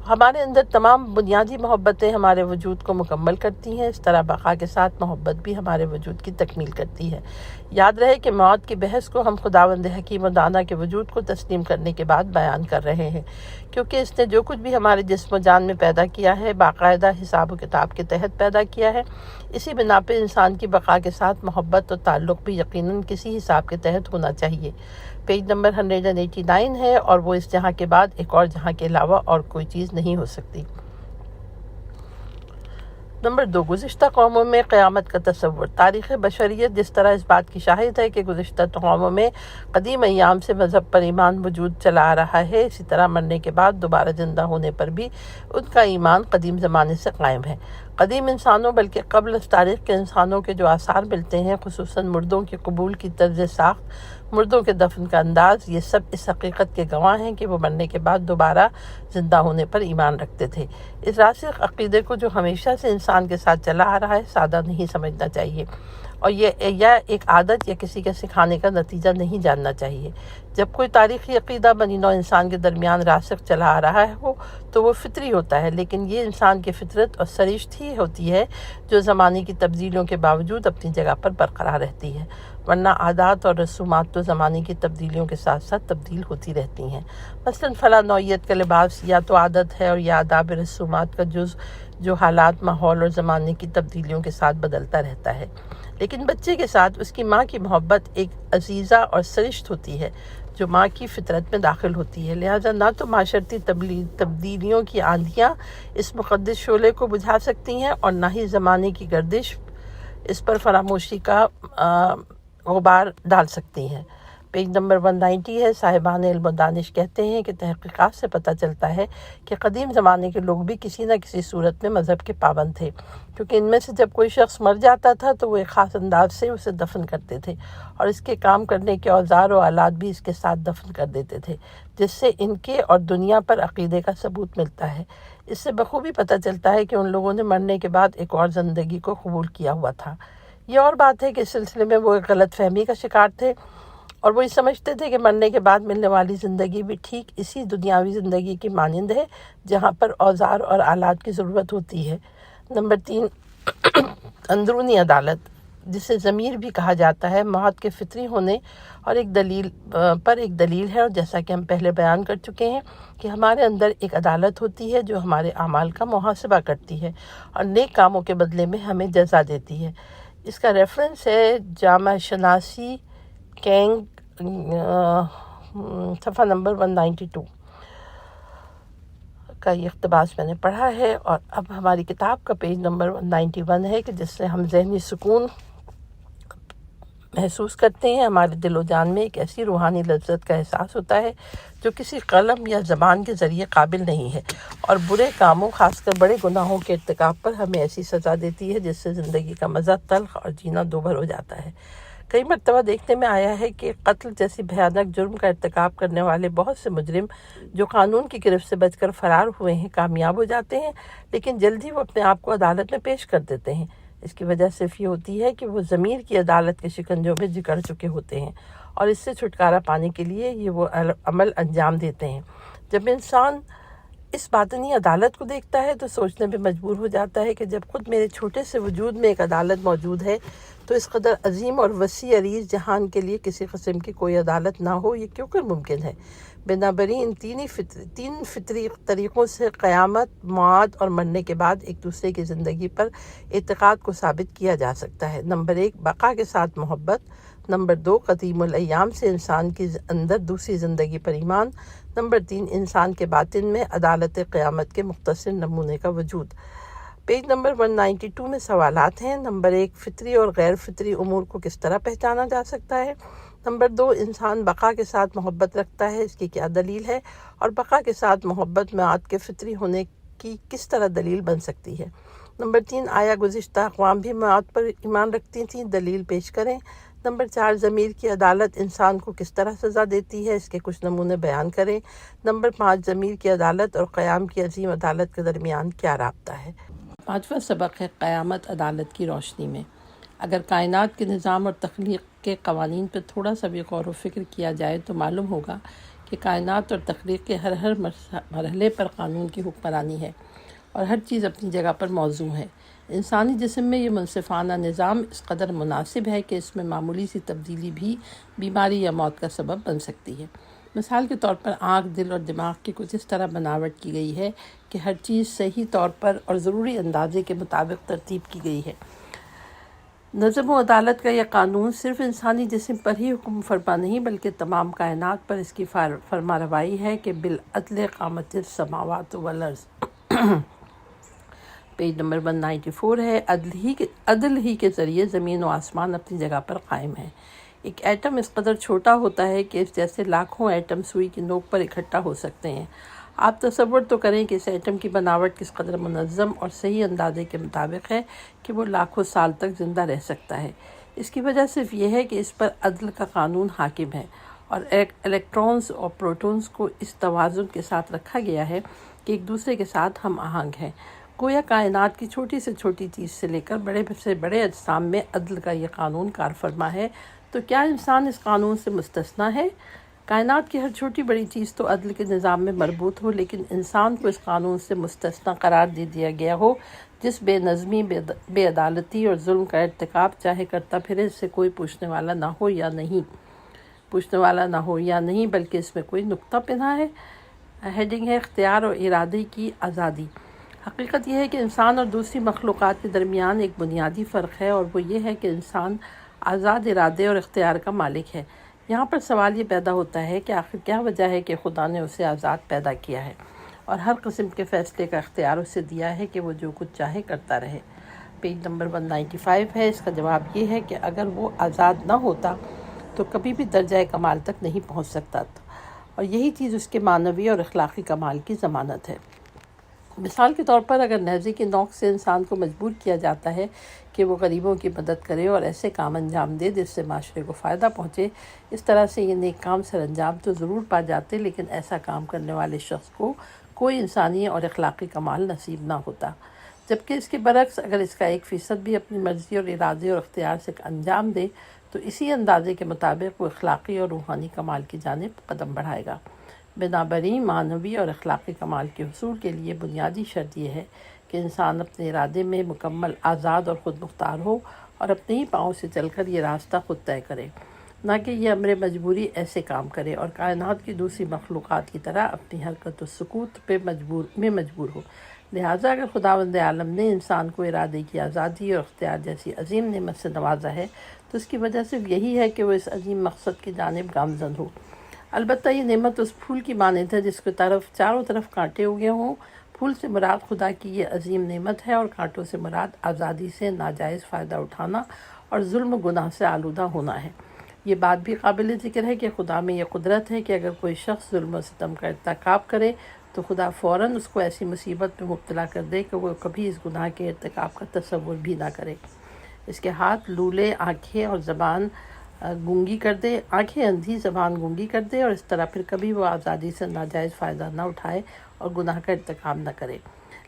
ہمارے اندر تمام بنیادی محبتیں ہمارے وجود کو مکمل کرتی ہیں، اس طرح بقا کے ساتھ محبت بھی ہمارے وجود کی تکمیل کرتی ہے۔ یاد رہے کہ موت کی بحث کو ہم خداوند حکیم و دانا کے وجود کو تسلیم کرنے کے بعد بیان کر رہے ہیں، کیونکہ اس نے جو کچھ بھی ہمارے جسم و جان میں پیدا کیا ہے باقاعدہ حساب و کتاب کے تحت پیدا کیا ہے۔ اسی بنا پہ انسان کی بقا کے ساتھ محبت اور تعلق بھی یقیناً کسی حساب کے تحت ہونا چاہیے۔ پیج نمبر 189 ہے، اور وہ اس جہاں کے بعد ایک اور جہاں کے علاوہ اور کوئی چیز نہیں ہو سکتی۔ نمبر 2، گزشتہ قوموں میں قیامت کا تصور۔ تاریخ بشریت جس طرح اس بات کی شاہد ہے کہ گزشتہ قوموں میں قدیم ایام سے مذہب پر ایمان وجود چلا آ رہا ہے، اسی طرح مرنے کے بعد دوبارہ زندہ ہونے پر بھی ان کا ایمان قدیم زمانے سے قائم ہے۔ قدیم انسانوں بلکہ قبل از تاریخ کے انسانوں کے جو آثار ملتے ہیں، خصوصاً مردوں کے قبول کی طرز ساخت، مردوں کے دفن کا انداز، یہ سب اس حقیقت کے گواہ ہیں کہ وہ مرنے کے بعد دوبارہ زندہ ہونے پر ایمان رکھتے تھے۔ اس راسخ عقیدے کو جو ہمیشہ سے انسان کے ساتھ چلا آ رہا ہے سادہ نہیں سمجھنا چاہیے، اور یہ ایک عادت یا کسی کے سکھانے کا نتیجہ نہیں جاننا چاہیے۔ جب کوئی تاریخی عقیدہ بنی نوع انسان کے درمیان راسخ چلا آ رہا ہو تو وہ فطری ہوتا ہے، لیکن یہ انسان کی فطرت اور سرشت ہی ہوتی ہے جو زمانے کی تبدیلیوں کے باوجود اپنی جگہ پر برقرار رہتی ہے، ورنہ عادات اور رسومات تو زمانے کی تبدیلیوں کے ساتھ ساتھ تبدیل ہوتی رہتی ہیں۔ مثلاً فلاں نوعیت کا لباس یا تو عادت ہے، اور یا آداب رسومات کا جز جو حالات، ماحول اور زمانے کی تبدیلیوں کے ساتھ بدلتا رہتا ہے۔ لیکن بچے کے ساتھ اس کی ماں کی محبت ایک عزیزہ اور سرشت ہوتی ہے جو ماں کی فطرت میں داخل ہوتی ہے، لہٰذا نہ تو معاشرتی تبدیلیوں کی آندھیاں اس مقدس شعلے کو بجھا سکتی ہیں، اور نہ ہی زمانے کی گردش اس پر فراموشی کا غبار ڈال سکتی ہیں۔ پیج نمبر 190 ہے۔ صاحبان علم و دانش کہتے ہیں کہ تحقیقات سے پتہ چلتا ہے کہ قدیم زمانے کے لوگ بھی کسی نہ کسی صورت میں مذہب کے پابند تھے، کیونکہ ان میں سے جب کوئی شخص مر جاتا تھا تو وہ ایک خاص انداز سے اسے دفن کرتے تھے، اور اس کے کام کرنے کے اوزار و آلات بھی اس کے ساتھ دفن کر دیتے تھے، جس سے ان کے اور دنیا پر عقیدے کا ثبوت ملتا ہے۔ اس سے بخوبی پتہ چلتا ہے کہ ان لوگوں نے مرنے کے بعد ایک اور زندگی کو قبول کیا ہوا تھا۔ یہ اور بات ہے کہ اس سلسلے میں وہ ایک غلط فہمی کا شکار تھے، اور وہ یہ سمجھتے تھے کہ مرنے کے بعد ملنے والی زندگی بھی ٹھیک اسی دنیاوی زندگی کی مانند ہے جہاں پر اوزار اور آلات کی ضرورت ہوتی ہے۔ نمبر 3 اندرونی عدالت، جسے ضمیر بھی کہا جاتا ہے، موت کے فطری ہونے اور ایک دلیل ہے، اور جیسا کہ ہم پہلے بیان کر چکے ہیں کہ ہمارے اندر ایک عدالت ہوتی ہے جو ہمارے اعمال کا محاسبہ کرتی ہے اور نیک کاموں کے بدلے میں ہمیں جزا دیتی ہے۔ اس کا ریفرنس ہے جامع شناسی کینگ صفحہ نمبر 192 کا یہ اقتباس میں نے پڑھا ہے۔ اور اب ہماری کتاب کا پیج نمبر 191 ہے کہ جس سے ہم ذہنی سکون محسوس کرتے ہیں، ہمارے دل و جان میں ایک ایسی روحانی لذت کا احساس ہوتا ہے جو کسی قلم یا زبان کے ذریعے قابل نہیں ہے، اور برے کاموں خاص کر بڑے گناہوں کے ارتکاب پر ہمیں ایسی سزا دیتی ہے جس سے زندگی کا مزہ تلخ اور جینا دوبھر ہو جاتا ہے۔ کئی مرتبہ دیکھنے میں آیا ہے کہ قتل جیسی بھیانک جرم کا ارتکاب کرنے والے بہت سے مجرم جو قانون کی گرفت سے بچ کر فرار ہوئے ہیں کامیاب ہو جاتے ہیں، لیکن جلدی وہ اپنے آپ کو عدالت میں پیش کر دیتے ہیں۔ اس کی وجہ صرف یہ ہوتی ہے کہ وہ ضمیر کی عدالت کے شکنجوں میں جکڑ چکے ہوتے ہیں، اور اس سے چھٹکارا پانے کے لیے یہ وہ عمل انجام دیتے ہیں۔ جب انسان اس باطنی عدالت کو دیکھتا ہے تو سوچنے پہ مجبور ہو جاتا ہے کہ جب خود میرے چھوٹے سے وجود میں ایک عدالت موجود ہے تو اس قدر عظیم اور وسیع عریض جہان کے لیے کسی قسم کی کوئی عدالت نہ ہو، یہ کیوں کر ممکن ہے؟ بنابراین ان تین فطری طریقوں سے قیامت، معاد اور مرنے کے بعد ایک دوسرے کی زندگی پر اعتقاد کو ثابت کیا جا سکتا ہے۔ نمبر 1 بقا کے ساتھ محبت، نمبر 2 قدیم الایام سے انسان کی اندر دوسری زندگی پر ایمان، نمبر 3 انسان کے باطن میں عدالت قیامت کے مختصر نمونے کا وجود۔ پیج نمبر 192 میں سوالات ہیں۔ نمبر 1 فطری اور غیر فطری امور کو کس طرح پہچانا جا سکتا ہے؟ نمبر 2 انسان بقا کے ساتھ محبت رکھتا ہے، اس کی کیا دلیل ہے؟ اور بقا کے ساتھ محبت معاد کے فطری ہونے کی کس طرح دلیل بن سکتی ہے؟ نمبر 3 آیا گزشتہ اقوام بھی معاد پر ایمان رکھتی تھیں؟ دلیل پیش کریں۔ نمبر 4 ضمیر کی عدالت انسان کو کس طرح سزا دیتی ہے؟ اس کے کچھ نمونے بیان کریں۔ نمبر 5 ضمیر کی عدالت اور قیام کی عظیم عدالت کے درمیان کیا رابطہ ہے؟ 5واں سبق ہے قیامت عدالت کی روشنی میں۔ اگر کائنات کے نظام اور تخلیق کے قوانین پر تھوڑا سا بھی غور و فکر کیا جائے تو معلوم ہوگا کہ کائنات اور تخلیق کے ہر مرحلے پر قانون کی حکمرانی ہے اور ہر چیز اپنی جگہ پر موزوں ہے۔ انسانی جسم میں یہ منصفانہ نظام اس قدر مناسب ہے کہ اس میں معمولی سی تبدیلی بھی بیماری یا موت کا سبب بن سکتی ہے۔ مثال کے طور پر آنکھ، دل اور دماغ کی کچھ اس طرح بناوٹ کی گئی ہے کہ ہر چیز صحیح طور پر اور ضروری اندازے کے مطابق ترتیب کی گئی ہے۔ نظم و عدالت کا یہ قانون صرف انسانی جسم پر ہی حکم فرما نہیں بلکہ تمام کائنات پر اس کی فرما روائی ہے کہ بالعدل قامت السماوات والارض۔ پیج نمبر 194 ہے۔ عدل ہی کے ذریعے زمین و آسمان اپنی جگہ پر قائم ہے۔ ایک ایٹم اس قدر چھوٹا ہوتا ہے کہ اس جیسے لاکھوں ایٹم سوئی کی نوک پر اکٹھا ہو سکتے ہیں۔ آپ تصور تو کریں کہ اس ایٹم کی بناوٹ کس قدر منظم اور صحیح اندازے کے مطابق ہے کہ وہ لاکھوں سال تک زندہ رہ سکتا ہے۔ اس کی وجہ صرف یہ ہے کہ اس پر عدل کا قانون حاکم ہے اور الیکٹرونز اور پروٹونز کو اس توازن کے ساتھ رکھا گیا ہے کہ ایک دوسرے کے ساتھ ہم آہنگ ہیں۔ گویا کائنات کی چھوٹی سے چھوٹی چیز سے لے کر بڑے سے بڑے اجسام میں عدل کا یہ قانون کار فرما ہے، تو کیا انسان اس قانون سے مستثنیٰ ہے؟ کائنات کی ہر چھوٹی بڑی چیز تو عدل کے نظام میں مربوط ہو، لیکن انسان کو اس قانون سے مستثنیٰ قرار دے دیا گیا ہو جس بے نظمی، بے عدالتی اور ظلم کا ارتکاب چاہے کرتا پھرے اس سے کوئی پوچھنے والا نہ ہو یا نہیں بلکہ اس میں کوئی نقطہ پنہا ہے۔ ہیڈنگ ہے اختیار اور ارادے کی آزادی۔ حقیقت یہ ہے کہ انسان اور دوسری مخلوقات کے درمیان ایک بنیادی فرق ہے، اور وہ یہ ہے کہ انسان آزاد ارادے اور اختیار کا مالک ہے۔ یہاں پر سوال یہ پیدا ہوتا ہے کہ آخر کیا وجہ ہے کہ خدا نے اسے آزاد پیدا کیا ہے اور ہر قسم کے فیصلے کا اختیار اسے دیا ہے کہ وہ جو کچھ چاہے کرتا رہے؟ پیج نمبر 195 ہے۔ اس کا جواب یہ ہے کہ اگر وہ آزاد نہ ہوتا تو کبھی بھی درجہ کمال تک نہیں پہنچ سکتا تھا، اور یہی چیز اس کے معنوی اور اخلاقی کمال کی ضمانت ہے۔ مثال کے طور پر اگر نیزے کی نوک سے انسان کو مجبور کیا جاتا ہے کہ وہ غریبوں کی مدد کرے اور ایسے کام انجام دے جس سے معاشرے کو فائدہ پہنچے، اس طرح سے یہ نیک کام سر انجام تو ضرور پا جاتے، لیکن ایسا کام کرنے والے شخص کو کوئی انسانی اور اخلاقی کمال نصیب نہ ہوتا۔ جبکہ اس کے برعکس اگر اس کا 1% بھی اپنی مرضی اور ارادے اور اختیار سے انجام دے تو اسی اندازے کے مطابق وہ اخلاقی اور روحانی کمال کی جانب قدم بڑھائے گا۔ بنابراین معنوی اور اخلاقی کمال کے حصول کے لیے بنیادی شرط یہ ہے کہ انسان اپنے ارادے میں مکمل آزاد اور خود مختار ہو اور اپنے ہی پاؤں سے چل کر یہ راستہ خود طے کرے، نہ کہ یہ امر مجبوری ایسے کام کرے اور کائنات کی دوسری مخلوقات کی طرح اپنی حرکت و سکوت پہ مجبور ہو۔ لہٰذا اگر خداوند عالم نے انسان کو ارادے کی آزادی اور اختیار جیسی عظیم نعمت سے نوازا ہے تو اس کی وجہ صرف یہی ہے کہ وہ اس عظیم مقصد کی جانب گامزن ہو۔ البتہ یہ نعمت اس پھول کی مانند ہے جس کے چاروں طرف کانٹے اگے ہوں۔ پھول سے مراد خدا کی یہ عظیم نعمت ہے اور کانٹوں سے مراد آزادی سے ناجائز فائدہ اٹھانا اور ظلم و گناہ سے آلودہ ہونا ہے۔ یہ بات بھی قابل ذکر ہے کہ خدا میں یہ قدرت ہے کہ اگر کوئی شخص ظلم و ستم کا ارتکاب کرے تو خدا فوراً اس کو ایسی مصیبت میں مبتلا کر دے کہ وہ کبھی اس گناہ کے ارتکاب کا تصور بھی نہ کرے۔ اس کے ہاتھ لولے، آنکھیں اور زبان گونگی کر دے، آنکھیں اندھی، زبان گونگی کر دے، اور اس طرح پھر کبھی وہ آزادی سے ناجائز فائدہ نہ اٹھائے اور گناہ کا ارتکاب نہ کرے۔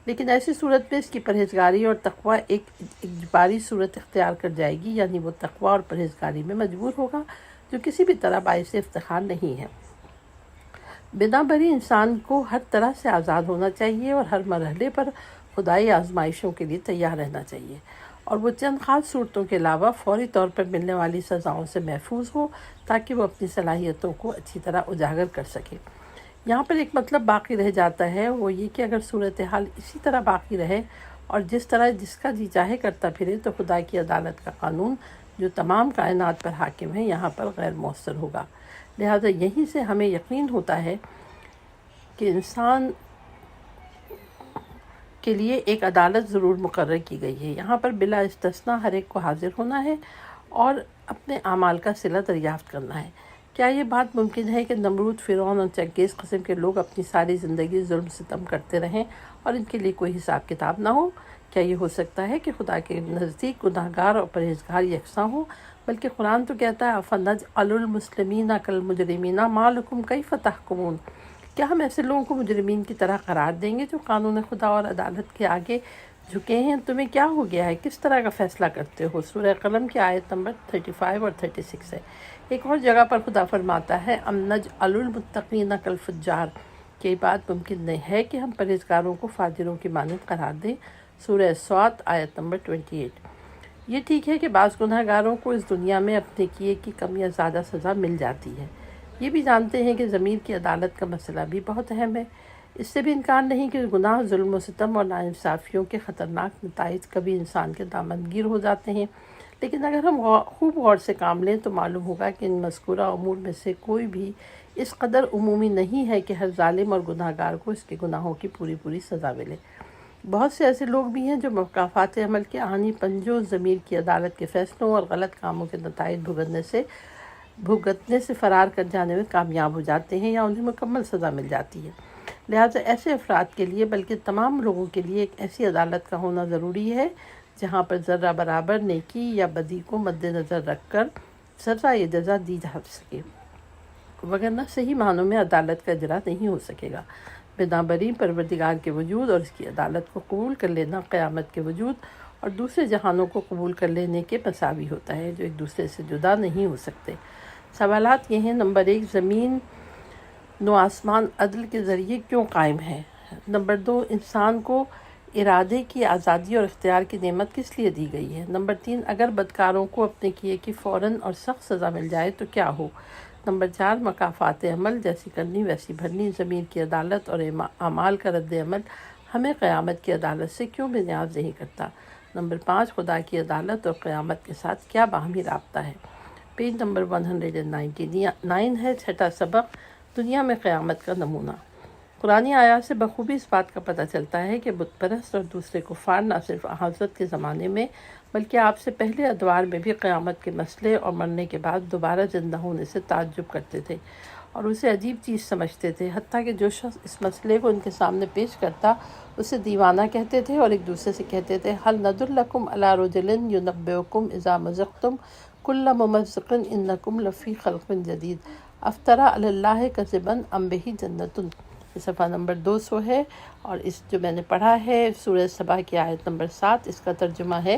لیکن ایسی صورت میں اس کی پرہیزگاری اور تقویٰ ایک اجباری صورت اختیار کر جائے گی، یعنی وہ تقویٰ اور پرہیزگاری میں مجبور ہوگا، جو کسی بھی طرح باعث افتخار نہیں ہے۔ بنابراً انسان کو ہر طرح سے آزاد ہونا چاہیے اور ہر مرحلے پر خدائی آزمائشوں کے لیے تیار رہنا چاہیے، اور وہ چند خاص صورتوں کے علاوہ فوری طور پر ملنے والی سزاؤں سے محفوظ ہو تاکہ وہ اپنی صلاحیتوں کو اچھی طرح اجاگر کر سکے۔ یہاں پر ایک مطلب باقی رہ جاتا ہے، وہ یہ کہ اگر صورتحال اسی طرح باقی رہے اور جس طرح جس کا جی چاہے کرتا پھرے تو خدا کی عدالت کا قانون جو تمام کائنات پر حاکم ہے یہاں پر غیر مؤثر ہوگا۔ لہذا یہیں سے ہمیں یقین ہوتا ہے کہ انسان کے لیے ایک عدالت ضرور مقرر کی گئی ہے۔ یہاں پر بلا استثناء ہر ایک کو حاضر ہونا ہے اور اپنے اعمال کا صلہ دریافت کرنا ہے۔ کیا یہ بات ممکن ہے کہ نمرود، فرعون اور چنگیز قسم کے لوگ اپنی ساری زندگی ظلم ستم کرتے رہیں اور ان کے لیے کوئی حساب کتاب نہ ہو؟ کیا یہ ہو سکتا ہے کہ خدا کے نزدیک گناہگار اور پرہیزگار یکساں ہوں؟ بلکہ قرآن تو کہتا ہے أَفَنَجْعَلُ الْمُسْلِمِينَ كَالْمُجْرِمِينَ مَا لَكُمْ كَيْفَ تَحْكُمُونَ؟ کیا ہم ایسے لوگوں کو مجرمین کی طرح قرار دیں گے جو قانون خدا اور عدالت کے آگے جھکے ہیں؟ تمہیں کیا ہو گیا ہے؟ کس طرح کا فیصلہ کرتے ہو؟ سورہ قلم کی آیت نمبر 35 اور 36 ہے۔ ایک اور جگہ پر خدا فرماتا ہے أَمْ نَجْعَلُ الْمُتَّقِينَ كَالْفُجَّارِ، کہ یہ بات ممکن نہیں ہے کہ ہم پرہیزگاروں کو فاجروں کی مانند قرار دیں۔ سورہ صاد آیت نمبر 28۔ یہ ٹھیک ہے کہ بعض گناہ گاروں کو اس دنیا میں اپنے کیے کی کم یا زیادہ سزا مل جاتی ہے۔ یہ بھی جانتے ہیں کہ ضمیر کی عدالت کا مسئلہ بھی بہت اہم ہے۔ اس سے بھی انکار نہیں کہ گناہ، ظلم و ستم اور ناانصافیوں کے خطرناک نتائج کبھی انسان کے دامنگیر ہو جاتے ہیں، لیکن اگر ہم خوب غور سے کام لیں تو معلوم ہوگا کہ ان مذکورہ امور میں سے کوئی بھی اس قدر عمومی نہیں ہے کہ ہر ظالم اور گناہ گار کو اس کے گناہوں کی پوری سزا ملے۔ بہت سے ایسے لوگ بھی ہیں جو مکافات عمل کے آہنی پنجوں، ضمیر کی عدالت کے فیصلوں اور غلط کاموں کے نتائج بھگتنے سے فرار کر جانے میں کامیاب ہو جاتے ہیں یا انہیں مکمل سزا مل جاتی ہے۔ لہٰذا ایسے افراد کے لیے بلکہ تمام لوگوں کے لیے ایک ایسی عدالت کا ہونا ضروری ہے جہاں پر ذرہ برابر نیکی یا بدی کو مد نظر رکھ کر سزا یا جزا دی جا سکے، وگرنہ صحیح معنوں میں عدالت کا اجرا نہیں ہو سکے گا۔ بنابراً پروردگار کے وجود اور اس کی عدالت کو قبول کر لینا قیامت کے وجود اور دوسرے جہانوں کو قبول کر لینے کے مساوی ہوتا ہے، جو ایک دوسرے سے جدا نہیں ہو سکتے۔ سوالات یہ ہیں: نمبر 1، زمین نو آسمان عدل کے ذریعے کیوں قائم ہے؟ نمبر 2، انسان کو ارادے کی آزادی اور اختیار کی نعمت کس لیے دی گئی ہے؟ نمبر 3، اگر بدکاروں کو اپنے کیے کی فوراً اور سخت سزا مل جائے تو کیا ہو؟ نمبر 4، مکافات عمل جیسی کرنی ویسی بھرنی، ضمیر کی عدالت اور اعمال کا رد عمل ہمیں قیامت کی عدالت سے کیوں بے نیاز نہیں کرتا؟ نمبر 5، خدا کی عدالت اور قیامت کے ساتھ کیا باہمی رابطہ ہے؟ پیج نمبر 199 ہے 6واں سبق، دنیا میں قیامت کا نمونہ۔ قرآنی آیات سے بخوبی اس بات کا پتہ چلتا ہے کہ بت پرست اور دوسرے کفار نہ صرف حضرت کے زمانے میں بلکہ آپ سے پہلے ادوار میں بھی قیامت کے مسئلے اور مرنے کے بعد دوبارہ زندہ ہونے سے تعجب کرتے تھے اور اسے عجیب چیز سمجھتے تھے، حتیٰ کہ جو شخص اس مسئلے کو ان کے سامنے پیش کرتا اسے دیوانہ کہتے تھے اور ایک دوسرے سے کہتے تھے: هل ندلکم علی رجل ینبئکم اذا مزقتم کل ممزق انکم لفی خلق جدید افطری علی اللہ کذبا ام بہ جنۃ۔ صفحہ نمبر 200 ہے، اور اس جو میں نے پڑھا ہے سورہ سبا کی آیت نمبر 7، اس کا ترجمہ ہے: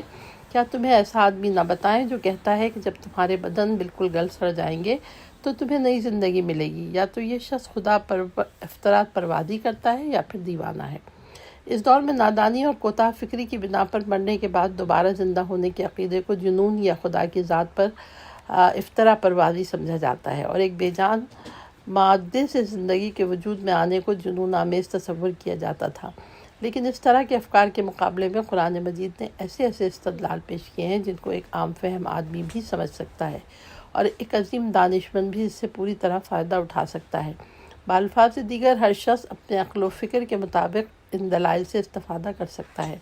کیا تمہیں ایسا آدمی نہ بتائیں جو کہتا ہے کہ جب تمہارے بدن بالکل گل سڑ جائیں گے تو تمہیں نئی زندگی ملے گی؟ یا تو یہ شخص خدا پر افتراء پروادی کرتا ہے یا پھر دیوانہ ہے۔ اس دور میں نادانی اور کوتاہ فکری کی بنا پر مرنے کے بعد دوبارہ زندہ ہونے کے عقیدے کو جنون یا خدا کی ذات پر افطرا پروازی سمجھا جاتا ہے، اور ایک بے جان مادے سے زندگی کے وجود میں آنے کو جنون آمیز تصور کیا جاتا تھا۔ لیکن اس طرح کے افکار کے مقابلے میں قرآن مجید نے ایسے استدلال پیش کیے ہیں جن کو ایک عام فہم آدمی بھی سمجھ سکتا ہے، اور ایک عظیم دانشمند بھی اس سے پوری طرح فائدہ اٹھا سکتا ہے۔ بالفاظ دیگر ہر شخص اپنے عقل و فکر کے مطابق ان دلائل سے استفادہ کر سکتا ہے۔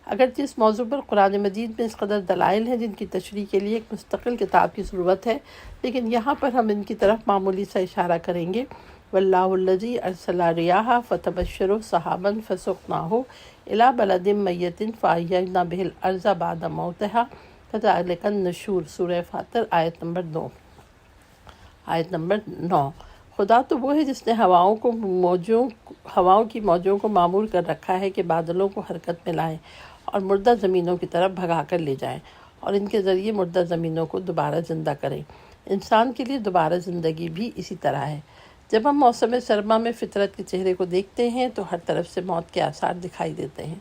اگرچہ اس موضوع پر قرآن مجید میں اس قدر دلائل ہیں جن کی تشریح کے لیے ایک مستقل کتاب کی ضرورت ہے، لیکن یہاں پر ہم ان کی طرف معمولی سا اشارہ کریں گے۔ واللہ الذی ارسل الرياح فتبشر سحابا فسقناه الى بلد میت فاحیینا به الارض بعد موتها کذلک النشور، سورہ فاطر آیت نمبر 9۔ خدا تو وہ ہے جس نے ہواؤں کی موجوں کو معمور کر رکھا ہے کہ بادلوں کو حرکت میں لائیں اور مردہ زمینوں کی طرف بھگا کر لے جائیں، اور ان کے ذریعے مردہ زمینوں کو دوبارہ زندہ کریں۔ انسان کے لیے دوبارہ زندگی بھی اسی طرح ہے۔ جب ہم موسم سرما میں فطرت کے چہرے کو دیکھتے ہیں تو ہر طرف سے موت کے آثار دکھائی دیتے ہیں۔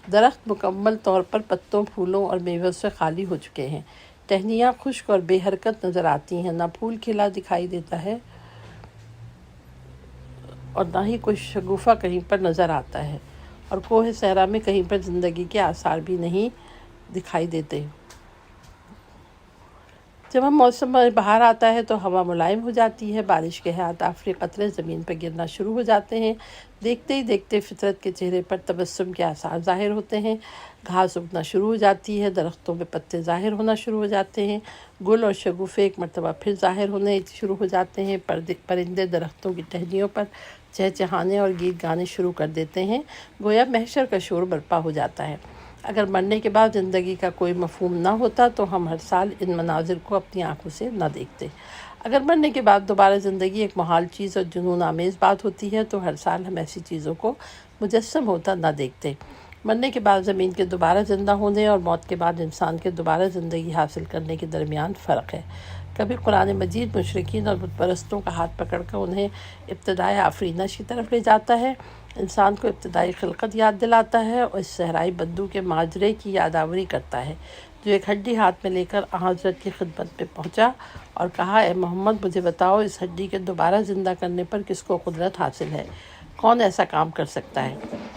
درخت مکمل طور پر پتوں، پھولوں اور میووں سے خالی ہو چکے ہیں، ٹہنیاں خشک اور بے حرکت نظر آتی ہیں، نہ پھول کھلا دکھائی دیتا ہے اور نہ ہی کوئی شگوفہ کہیں پر نظر آتا ہے، اور کوہ صحرا میں کہیں پر زندگی کے آثار بھی نہیں دکھائی دیتے۔ جب ہم موسم بہار آتا ہے تو ہوا ملائم ہو جاتی ہے، بارش کے حیات آفری قطرے زمین پر گرنا شروع ہو جاتے ہیں، دیکھتے ہی دیکھتے فطرت کے چہرے پر تبسم کے آثار ظاہر ہوتے ہیں، گھاس اگنا شروع ہو جاتی ہے، درختوں میں پتے ظاہر ہونا شروع ہو جاتے ہیں، گل اور شگوفے ایک مرتبہ پھر ظاہر ہونے شروع ہو جاتے ہیں، پرندے درختوں کی ٹہنیوں پر چہچہانے اور گیت گانے شروع کر دیتے ہیں، گویا محشر کا شور برپا ہو جاتا ہے۔ اگر مرنے کے بعد زندگی کا کوئی مفہوم نہ ہوتا تو ہم ہر سال ان مناظر کو اپنی آنکھوں سے نہ دیکھتے۔ اگر مرنے کے بعد دوبارہ زندگی ایک محال چیز اور جنون آمیز بات ہوتی ہے تو ہر سال ہم ایسی چیزوں کو مجسم ہوتا نہ دیکھتے۔ مرنے کے بعد زمین کے دوبارہ زندہ ہونے اور موت کے بعد انسان کے دوبارہ زندگی حاصل کرنے کے درمیان فرق ہے۔ کبھی قرآن مجید مشرکین اور بت پرستوں کا ہاتھ پکڑ کر انہیں ابتدائی آفرینش کی طرف لے جاتا ہے، انسان کو ابتدائی خلقت یاد دلاتا ہے اور اس صحرائی بدو کے ماجرے کی یادآوری کرتا ہے جو ایک ہڈی ہاتھ میں لے کر حضرت کی خدمت میں پہنچا اور کہا، اے محمد مجھے بتاؤ اس ہڈی کے دوبارہ زندہ کرنے پر کس کو قدرت حاصل ہے، کون ایسا کام کر سکتا ہے؟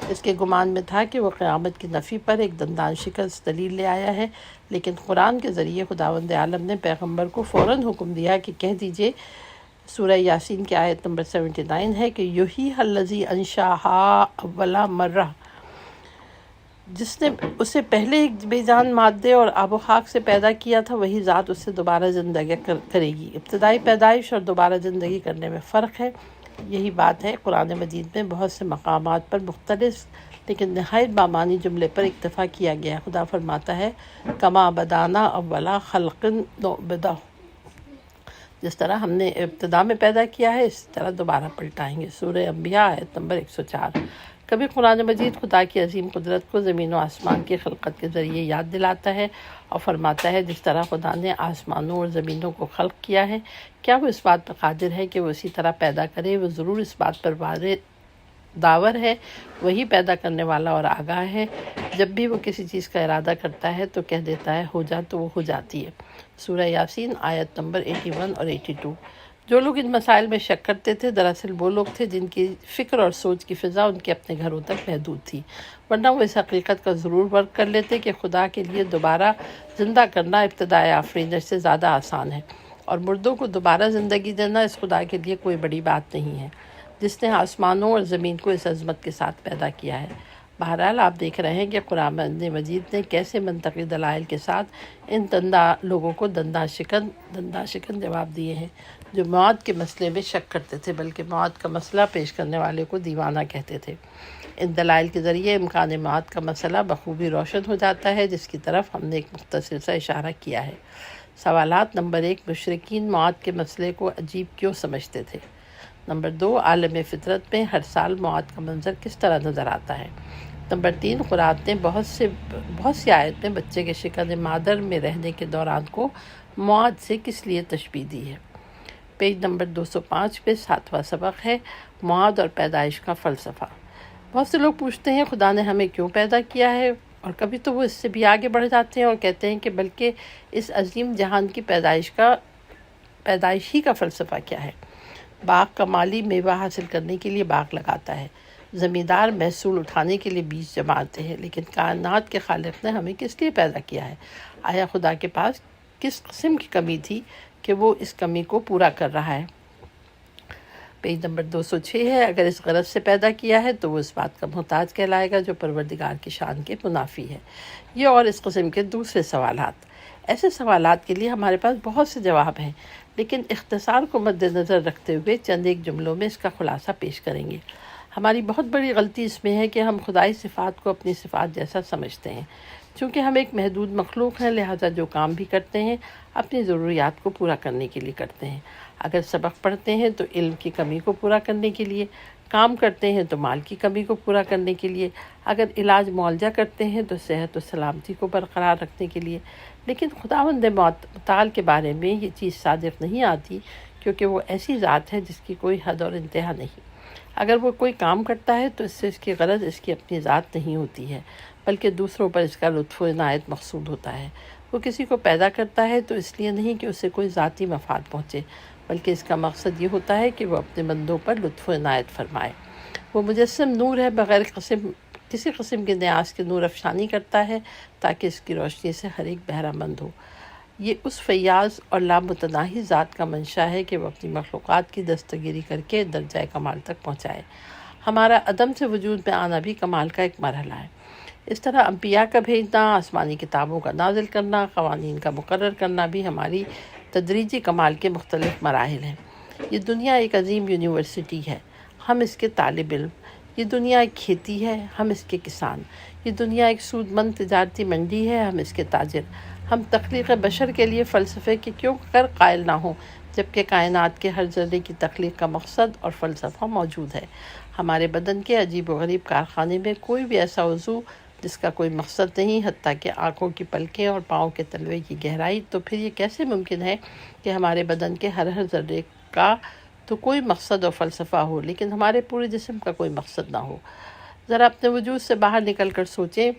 اس کے گمان میں تھا کہ وہ قیامت کی نفی پر ایک دندان شکست دلیل لے آیا ہے، لیکن قرآن کے ذریعے خداوند عالم نے پیغمبر کو فوراً حکم دیا کہ کہہ دیجئے، سورہ یاسین کی آیت نمبر 79 ہے کہ یحیی الذی انشاہا اول مرہ، جس نے اسے پہلے ایک بے جان مادے اور آب و خاک سے پیدا کیا تھا وہی ذات اسے دوبارہ زندگی کرے گی۔ ابتدائی پیدائش اور دوبارہ زندگی کرنے میں فرق ہے۔ یہی بات ہے قرآن مجید میں بہت سے مقامات پر مختلف لیکن نہایت بامعنی جملے پر اکتفا کیا گیا۔ خدا فرماتا ہے، کما بدانا اولا خلق نعبدہ، جس طرح ہم نے ابتدا میں پیدا کیا ہے اسی طرح دوبارہ پلٹائیں گے، سورہ انبیاء آیت نمبر 104۔ کبھی قرآن مجید خدا کی عظیم قدرت کو زمین و آسمان کی خلقت کے ذریعے یاد دلاتا ہے اور فرماتا ہے، جس طرح خدا نے آسمانوں اور زمینوں کو خلق کیا ہے، کیا وہ اس بات پر قادر ہے کہ وہ اسی طرح پیدا کرے؟ وہ ضرور اس بات پر داور ہے، وہی پیدا کرنے والا اور آگاہ ہے۔ جب بھی وہ کسی چیز کا ارادہ کرتا ہے تو کہہ دیتا ہے ہو جا تو وہ ہو جاتی ہے، سورہ یاسین آیت نمبر 81 اور 82۔ جو لوگ ان مسائل میں شک کرتے تھے دراصل وہ لوگ تھے جن کی فکر اور سوچ کی فضا ان کے اپنے گھروں تک محدود تھی، ورنہ وہ اس حقیقت کا ضرور ورک کر لیتے کہ خدا کے لیے دوبارہ زندہ کرنا ابتدائی آفرینش سے زیادہ آسان ہے، اور مردوں کو دوبارہ زندگی دینا اس خدا کے لیے کوئی بڑی بات نہیں ہے جس نے آسمانوں اور زمین کو اس عظمت کے ساتھ پیدا کیا ہے۔ بہرحال آپ دیکھ رہے ہیں کہ قرآن مجید نے کیسے منطقی دلائل کے ساتھ ان لوگوں کو دندان شکن جواب دیے ہیں جو موت کے مسئلے میں شک کرتے تھے، بلکہ موت کا مسئلہ پیش کرنے والے کو دیوانہ کہتے تھے۔ ان دلائل کے ذریعے امکان موت کا مسئلہ بخوبی روشن ہو جاتا ہے، جس کی طرف ہم نے ایک مختصر سا اشارہ کیا ہے۔ سوالات: نمبر 1، مشرکین موت کے مسئلے کو عجیب کیوں سمجھتے تھے؟ نمبر 2، عالم فطرت میں ہر سال موت کا منظر کس طرح نظر آتا ہے؟ نمبر 3، قرآن نے بہت سی آیت میں بچے کے شکم مادر میں رہنے کے دوران کو موت سے کس لیے تشبیہ دی ہے؟ پیج نمبر 205 پہ 7واں سبق ہے، موت اور پیدائش کا فلسفہ۔ بہت سے لوگ پوچھتے ہیں خدا نے ہمیں کیوں پیدا کیا ہے، اور کبھی تو وہ اس سے بھی آگے بڑھ جاتے ہیں اور کہتے ہیں کہ بلکہ اس عظیم جہان کی پیدائش ہی کا فلسفہ کیا ہے۔ باغ کا مالی میوہ حاصل کرنے کے لیے باغ لگاتا ہے، زمیندار محصول اٹھانے کے لیے بیج جماتے ہیں، لیکن کائنات کے خالق نے ہمیں کس لیے پیدا کیا ہے؟ آیا خدا کے پاس کس قسم کی کمی تھی کہ وہ اس کمی کو پورا کر رہا ہے؟ پیج نمبر 206 ہے، اگر اس غرض سے پیدا کیا ہے تو وہ اس بات کا محتاج کہلائے گا جو پروردگار کی شان کے منافی ہے۔ یہ اور اس قسم کے دوسرے سوالات، ایسے سوالات کے لیے ہمارے پاس بہت سے جواب ہیں، لیکن اختصار کو مد نظر رکھتے ہوئے چند ایک جملوں میں اس کا خلاصہ پیش کریں گے۔ ہماری بہت بڑی غلطی اس میں ہے کہ ہم خدائی صفات کو اپنی صفات جیسا سمجھتے ہیں۔ چونکہ ہم ایک محدود مخلوق ہیں، لہٰذا جو کام بھی کرتے ہیں اپنی ضروریات کو پورا کرنے کے لیے کرتے ہیں۔ اگر سبق پڑھتے ہیں تو علم کی کمی کو پورا کرنے کے لیے، کام کرتے ہیں تو مال کی کمی کو پورا کرنے کے لیے، اگر علاج معالجہ کرتے ہیں تو صحت و سلامتی کو برقرار رکھنے کے لیے۔ لیکن خداوند متعال کے بارے میں یہ چیز صادق نہیں آتی، کیونکہ وہ ایسی ذات ہے جس کی کوئی حد اور انتہا نہیں۔ اگر وہ کوئی کام کرتا ہے تو اس سے اس کی غرض اس کی اپنی ذات نہیں ہوتی ہے، بلکہ دوسروں پر اس کا لطف و عنایت مقصود ہوتا ہے۔ وہ کسی کو پیدا کرتا ہے تو اس لیے نہیں کہ اسے کوئی ذاتی مفاد پہنچے، بلکہ اس کا مقصد یہ ہوتا ہے کہ وہ اپنے بندوں پر لطف و عنایت فرمائے۔ وہ مجسم نور ہے، بغیر کسی قسم کے نیاز کے نور افشانی کرتا ہے تاکہ اس کی روشنی سے ہر ایک بہرہ مند ہو۔ یہ اس فیاض اور لامتناہی ذات کا منشا ہے کہ وہ اپنی مخلوقات کی دستگیری کر کے درجہ کمال تک پہنچائے۔ ہمارا عدم سے وجود میں آنا بھی کمال کا ایک مرحلہ ہے۔ اس طرح انبیاء کا بھیجنا، آسمانی کتابوں کا نازل کرنا، قوانین کا مقرر کرنا بھی ہماری تدریجی کمال کے مختلف مراحل ہیں۔ یہ دنیا ایک عظیم یونیورسٹی ہے، ہم اس کے طالب علم۔ یہ دنیا ایک کھیتی ہے، ہم اس کے کسان۔ یہ دنیا ایک سود مند تجارتی منڈی ہے، ہم اس کے تاجر۔ ہم تخلیق بشر کے لیے فلسفے کے کیوں کر قائل نہ ہوں، جبکہ کائنات کے ہر ذرے کی تخلیق کا مقصد اور فلسفہ موجود ہے۔ ہمارے بدن کے عجیب و غریب کارخانے میں کوئی بھی ایسا عضو جس کا کوئی مقصد نہیں، حتیٰ کہ آنکھوں کی پلکیں اور پاؤں کے تلوے کی گہرائی، تو پھر یہ کیسے ممکن ہے کہ ہمارے بدن کے ہر ذرے کا تو کوئی مقصد اور فلسفہ ہو، لیکن ہمارے پورے جسم کا کوئی مقصد نہ ہو؟ ذرا اپنے وجود سے باہر نکل کر سوچیں